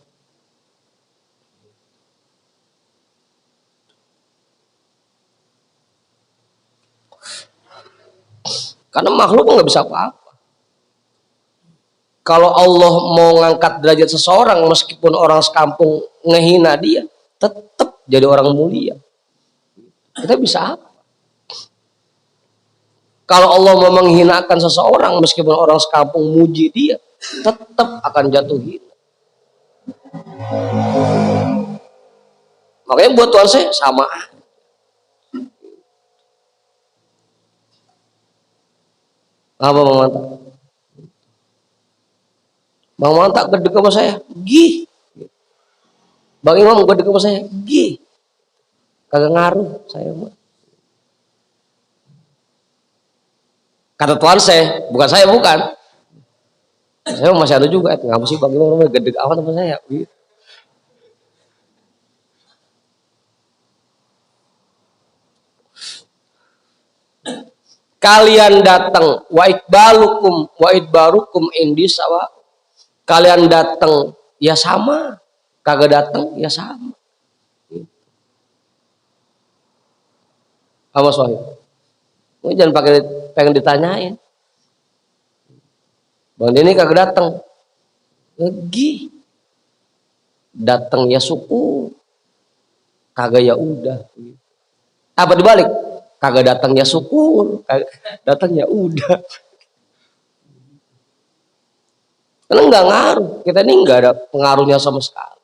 Karena makhluk nggak bisa apa-apa. Kalau Allah mau ngangkat derajat seseorang, meskipun orang sekampung ngehina dia, tetap jadi orang mulia. Kita bisa apa? Kalau Allah mau menghinakan seseorang, meskipun orang sekampung muji dia, tetap akan jatuh hina. Makanya buat Tuhan saya sama. Apa Bang Manta? Bang Manta gede sama saya, gih. Bang Imam gede sama saya, gih. Kagak ngaruh saya mah. Kata Tuhan saya, bukan saya, bukan. Saya masih ada juga, ngapa sih Bang Imam gede amat sama saya? Gitu. Kalian datang wa ikbalukum wa idbarukum indi sawa. Kalian datang ya sama, kagak datang ya sama. Apa sohib? Jangan pakai pengen ditanyain. Bang Denny kagak datang. Lagi datang ya syukur, kagak ya udah. Apa dibalik? Kagak datang ya syukur, datang ya udah. Karena nggak ngaruh, kita ini nggak ada pengaruhnya sama sekali.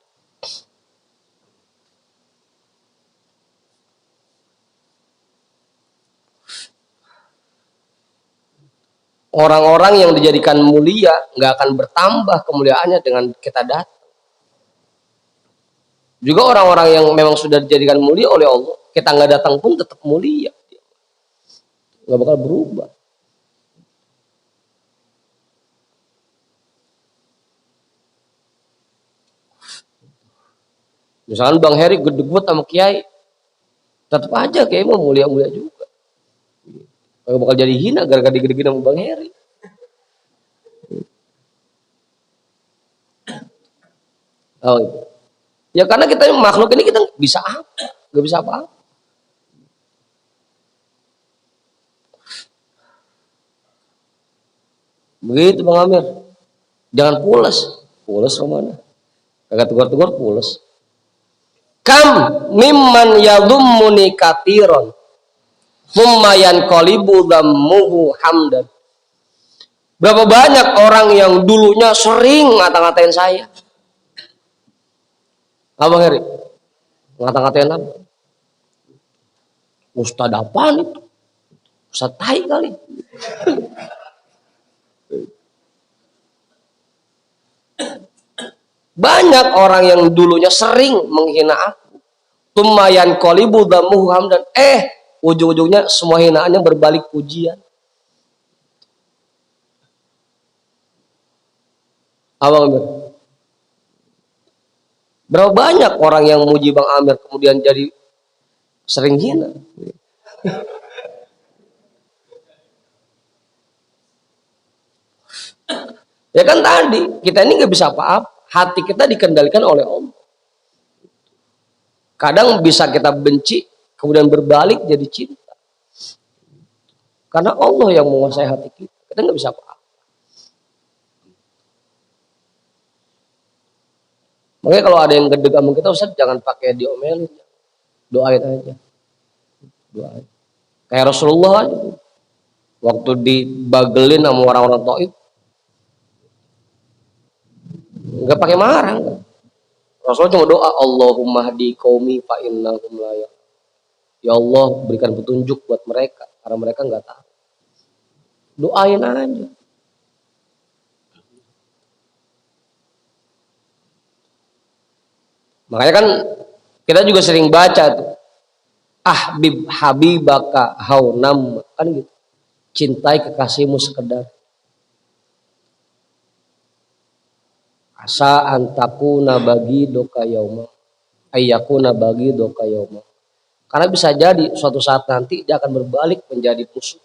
Orang-orang yang dijadikan mulia nggak akan bertambah kemuliaannya dengan kita datang. Juga orang-orang yang memang sudah dijadikan mulia oleh Allah, kita nggak datang pun tetap mulia, nggak bakal berubah. Misalnya Bang Heri gede-gede sama Kiai, Tetap aja kayak mau mulia-mulia juga. Gak bakal jadi hina gara-gara digede-gede sama Bang Heri. Oh, iya. Ya karena kita makhluk ini kita bisa apa? Gak bisa apa-apa. Begitu Bang Amir. Jangan pules. Pules kemana? Kagak tegur-tegur pules. Kam mimman yadhummuni katiron. Mummayan qalibu dhammuhu hamdan. Berapa banyak orang yang dulunya sering ngata-ngatain saya. Abang Heri? Ngata-ngatain apa? Ustad apaan itu? Ustad tai kali. Banyak orang yang dulunya sering menghina aku. Tumayan qalibu dhammuhu hamdan. Ujung-ujungnya semua hinaannya berbalik pujian. Abang Amir. Berapa banyak orang yang muji Bang Amir kemudian jadi sering hina. Ya kan tadi, kita ini nggak bisa apa-apa. Hati kita dikendalikan oleh Allah. Kadang bisa kita benci, kemudian berbalik jadi cinta. Karena Allah yang menguasai hati kita. Kita nggak bisa apa-apa. Makanya kalau ada yang gede sama kita, Ustaz jangan pakai diomelin. Doain aja. Doain. Kayak Rasulullah aja. Waktu dibagelin sama orang-orang Taif. Nggak pakai marah. Enggak. Rasulullah cuma doa, Allahumma hdi qaumi fa innahum la ya'lamun. Ya Allah, berikan petunjuk buat mereka karena mereka nggak tahu. Doain aja. Makanya kan kita juga sering baca tuh. Ahbib habibaka haunam, kan gitu. Cintai kekasihmu sekedar. Asa antakuna bagi doka yauma. Ayyakuna bagi doka yauma. Karena bisa jadi suatu saat nanti dia akan berbalik menjadi musuh.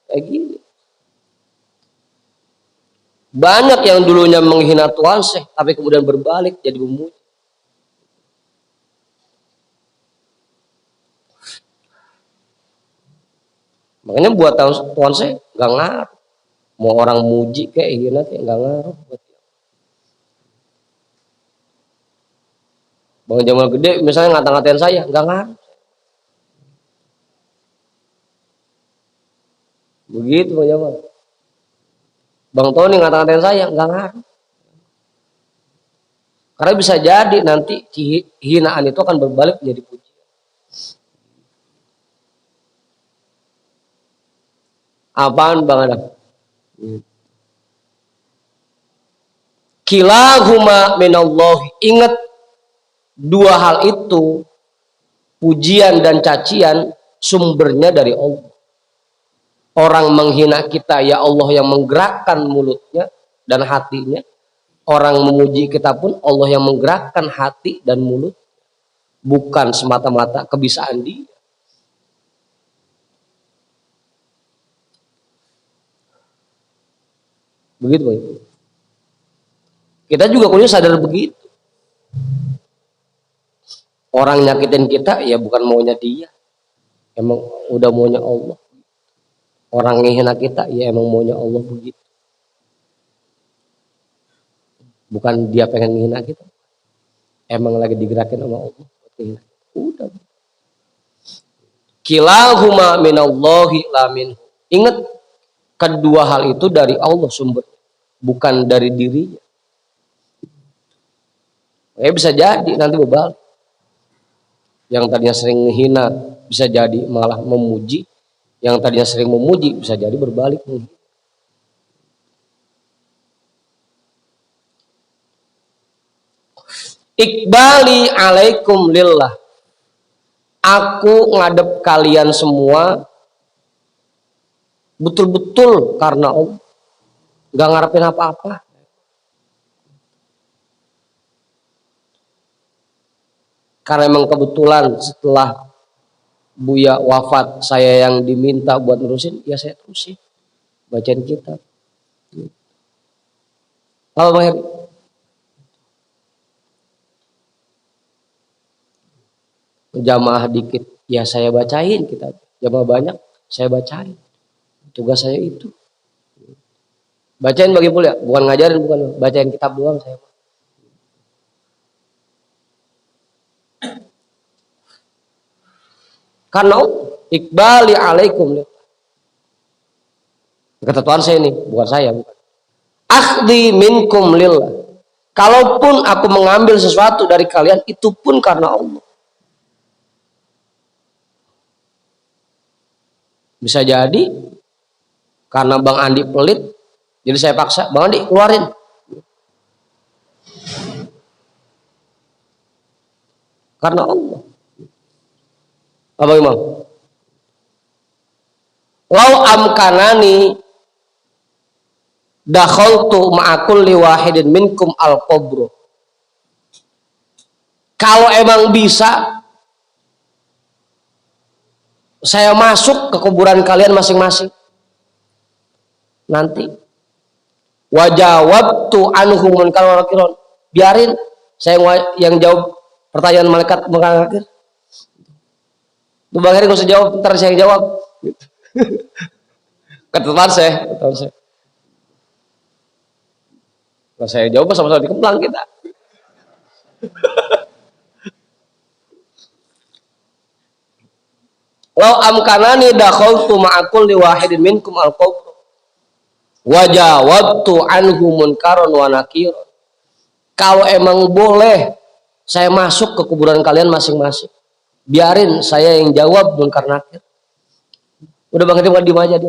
Kayak gini. Banyak yang dulunya menghina Tuhan sih, tapi kemudian berbalik jadi memuji. Makanya buat Tuhan sih nggak ngaruh. Mau orang muji kayak hina kayak nggak ngaruh. Bang Jamal Gede misalnya ngata-ngatain saya, nggak ngaruh. Begitu Bang Jamal. Bang Tony ngata-ngatain saya, nggak ngaruh. Karena bisa jadi nanti hinaan itu akan berbalik menjadi puji. Apaan Bang Adam? Kilahuma minallahi. Ingat dua hal itu, pujian dan cacian sumbernya dari Allah. Orang menghina kita, ya Allah yang menggerakkan mulutnya dan hatinya. Orang memuji kita pun Allah yang menggerakkan hati dan mulut. Bukan semata-mata kebisaan dia. Begitu Pak. Kita juga kuliah sadar begitu. Orang nyakitin kita ya bukan maunya dia. Emang udah maunya Allah. Orang ngehina kita ya emang maunya Allah begitu. Bukan dia pengen menghina kita. Emang lagi digerakin sama Allah. Udah. Kilahuma minallahi lamin. Ingat, kedua hal itu dari Allah sumber. Bukan dari dirinya. Bisa jadi nanti berbalik. Yang tadinya sering menghina bisa jadi malah memuji. Yang tadinya sering memuji bisa jadi berbalik. Iqbali alaikum lillah. Aku ngadep kalian semua betul-betul karena Allah. Gak ngarepin apa-apa. Karena emang kebetulan setelah Buya wafat, saya yang diminta buat nerusin, ya saya terusin bacain kitab. Kalau Bang Heri? Jamaah dikit, ya saya bacain kitab. Jamaah banyak, saya bacain. Tugas saya itu. Bacain bagi pula, bukan ngajarin, bukan bacain kitab doang saya. Karena iqbali alaikum. Kata Tuhan saya ini, bukan saya, bukan. Akhdi minkum lillah. Kalaupun aku mengambil sesuatu dari kalian, itu pun karena Allah. Bisa jadi karena Bang Andi pelit, jadi saya paksa, Bang Andi keluarin. Karena Allah. Apa Imam? Lau amkanani dakhaltu ma'akul liwahidin minkum al-qabru. Kalau emang bisa, saya masuk ke kuburan kalian masing-masing. Nanti. Wajawabtu anhum munkar wa nakir. Biarin saya yang jawab pertanyaan malaikat munkar nakir. Tuh Bang Heri gak usah jawab, ntar saya yang jawab. Ketemuan saya. Kalau saya jawab sama-sama dikemplang kita. Lau amkanani dakhaltu ma'akul liwahidin minkum al-qabr. Wajawabtu anhu munkaron wa nakir. Kalau emang boleh, saya masuk ke kuburan kalian masing-masing. Biarin saya yang jawab munkar nakir. Udah Bang Heri diem aja,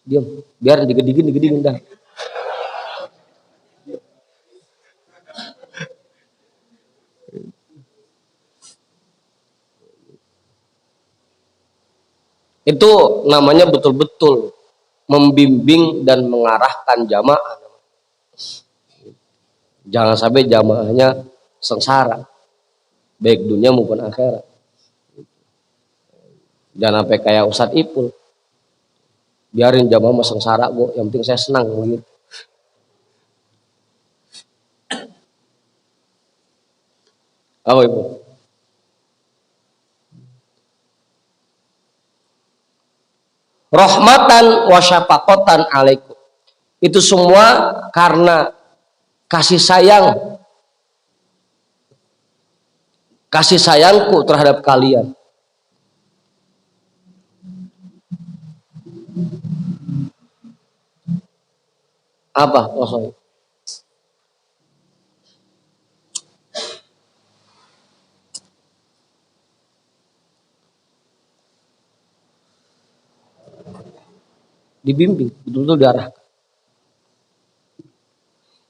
diam. Biarin digedingin dah. Itu namanya betul-betul membimbing dan mengarahkan jamaah. Jangan sampai jamaahnya sengsara, baik dunia maupun akhirat. Jangan sampai kayak Ustadz Ipul, biarin jamaah mah sengsara kok, yang penting saya senang gitu. Apa Ibu? Rahmatan wa syafaqatan alaikum. Itu semua karena kasih sayangku terhadap kalian. Apa maksudnya? Dibimbing, betul-betul diarahkan.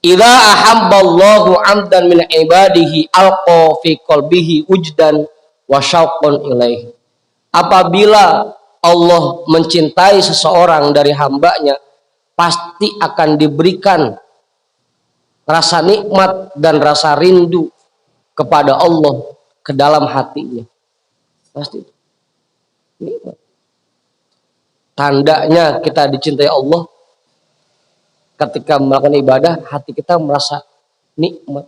Idza ahabballahu 'abdan min ibadihi alqa fi qalbihi wujdan wa syauqan ilaihi. Apabila Allah mencintai seseorang dari hambanya, pasti akan diberikan rasa nikmat dan rasa rindu kepada Allah ke dalam hatinya. Pasti nikmat. Tandanya kita dicintai Allah, ketika melakukan ibadah, hati kita merasa nikmat.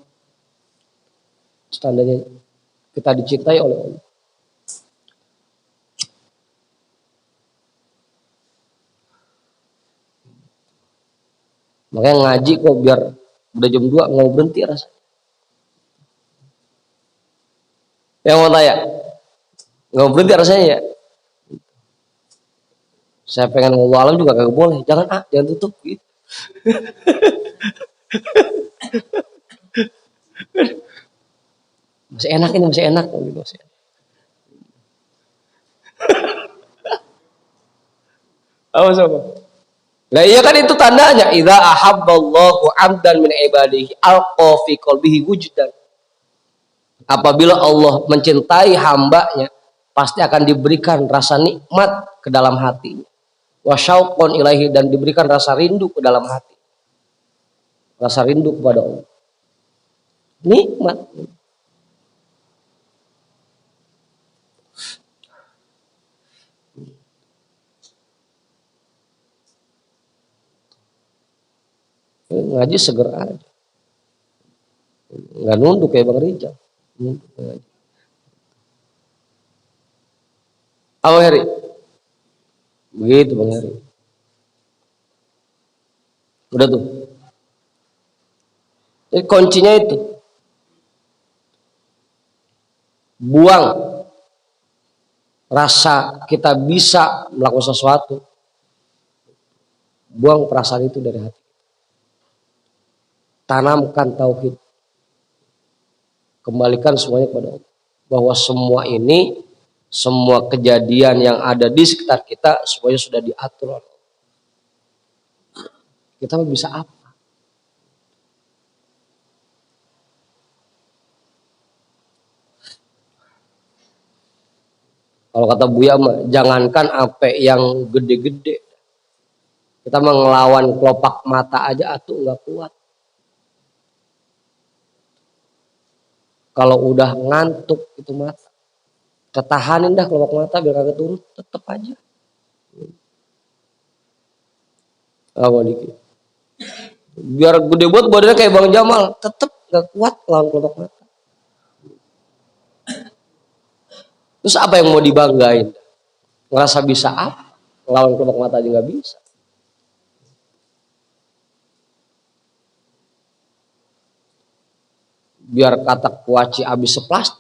Tandanya kita dicintai oleh Allah. Makanya ngaji kok biar udah jam 2 nggak berhenti rasanya. Yang mau tanya, nggak berhenti rasanya ya. Saya pengen ngomong alam juga kagak boleh. Jangan tutup gitu. Masih enak ini, masih enak. Apa? Nah iya kan itu tandanya. Idza ahabballahu 'abdan min ibadihi alqa fi qalbihi wujdan. Apabila Allah mencintai hambanya, pasti akan diberikan rasa nikmat ke dalam hatinya. Wa syauqan ilaihi, dan diberikan rasa rindu ke dalam hati. Rasa rindu kepada Allah. Nikmat. ngaji seger aja. Nggak nunduk kayak Bang Rijal. Nunduk ngaji. Apa Heri? Begitu Bang Heri. Udah tuh. Jadi kuncinya itu. Buang rasa kita bisa melakukan sesuatu. Buang perasaan itu dari hati. Tanamkan tauhid. Kembalikan semuanya kepada Allah. Bahwa semua ini, semua kejadian yang ada di sekitar kita, semuanya sudah diatur. Kita bisa apa? Kalau kata Buya mah, jangankan apa yang gede-gede. Kita mengelawan kelopak mata aja atuh nggak kuat. Kalau udah ngantuk itu mata, ketahanin dah kelopak mata biar kagak turun, tetep aja. Dikit. Biar gede buat badannya kayak Bang Jamal, tetep nggak kuat lawan kelopak mata. Terus apa yang mau dibanggain? Ngerasa bisa apa? Lawan kelopak mata aja nggak bisa. Biar kata kuaci abis seplastik.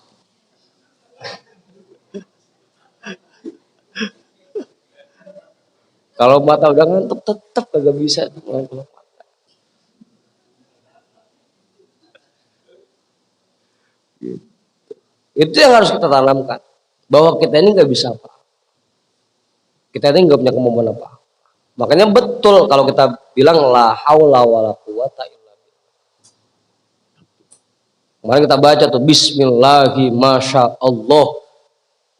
Kalau mata udah ngantuk tetap kagak bisa lawan kelopak mata. Gitu. Itu yang harus kita tanamkan. Bahwa kita ini nggak bisa apa. Kita ini nggak punya kemampuan apa. Makanya betul kalau kita bilang la haula wala quwata illa billah. Kemarin kita baca tuh bismillahi masya Allah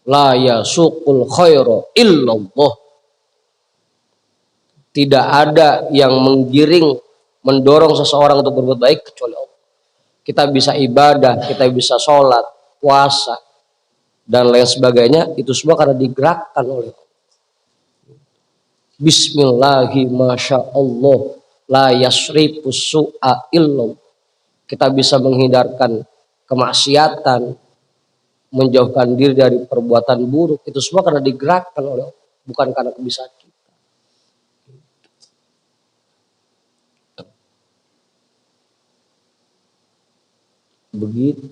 la yasuqul khairu illallah. Tidak ada yang menggiring, mendorong seseorang untuk berbuat baik kecuali Allah. Kita bisa ibadah, kita bisa sholat, puasa, dan lain sebagainya. Itu semua karena digerakkan oleh Allah. Bismillahi masya Allah la yasrifus su'a illallah. Kita bisa menghindarkan kemaksiatan, menjauhkan diri dari perbuatan buruk. Itu semua karena digerakkan oleh Allah, bukan karena kebisaan kita. Begitu.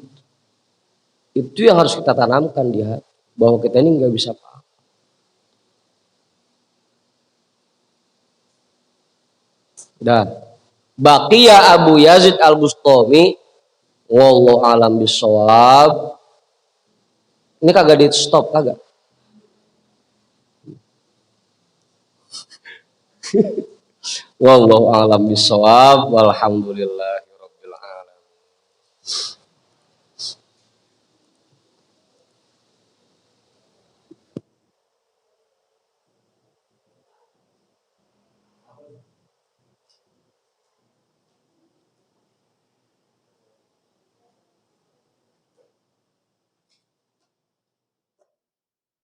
Itu yang harus kita tanamkan di hati, bahwa kita ini nggak bisa apa-apa. Dan Baqiya Abu Yazid Al-Bustami wallahu alam bisawab. Ini kagak di stop kagak. Wallahu alam bisawab walhamdulillah.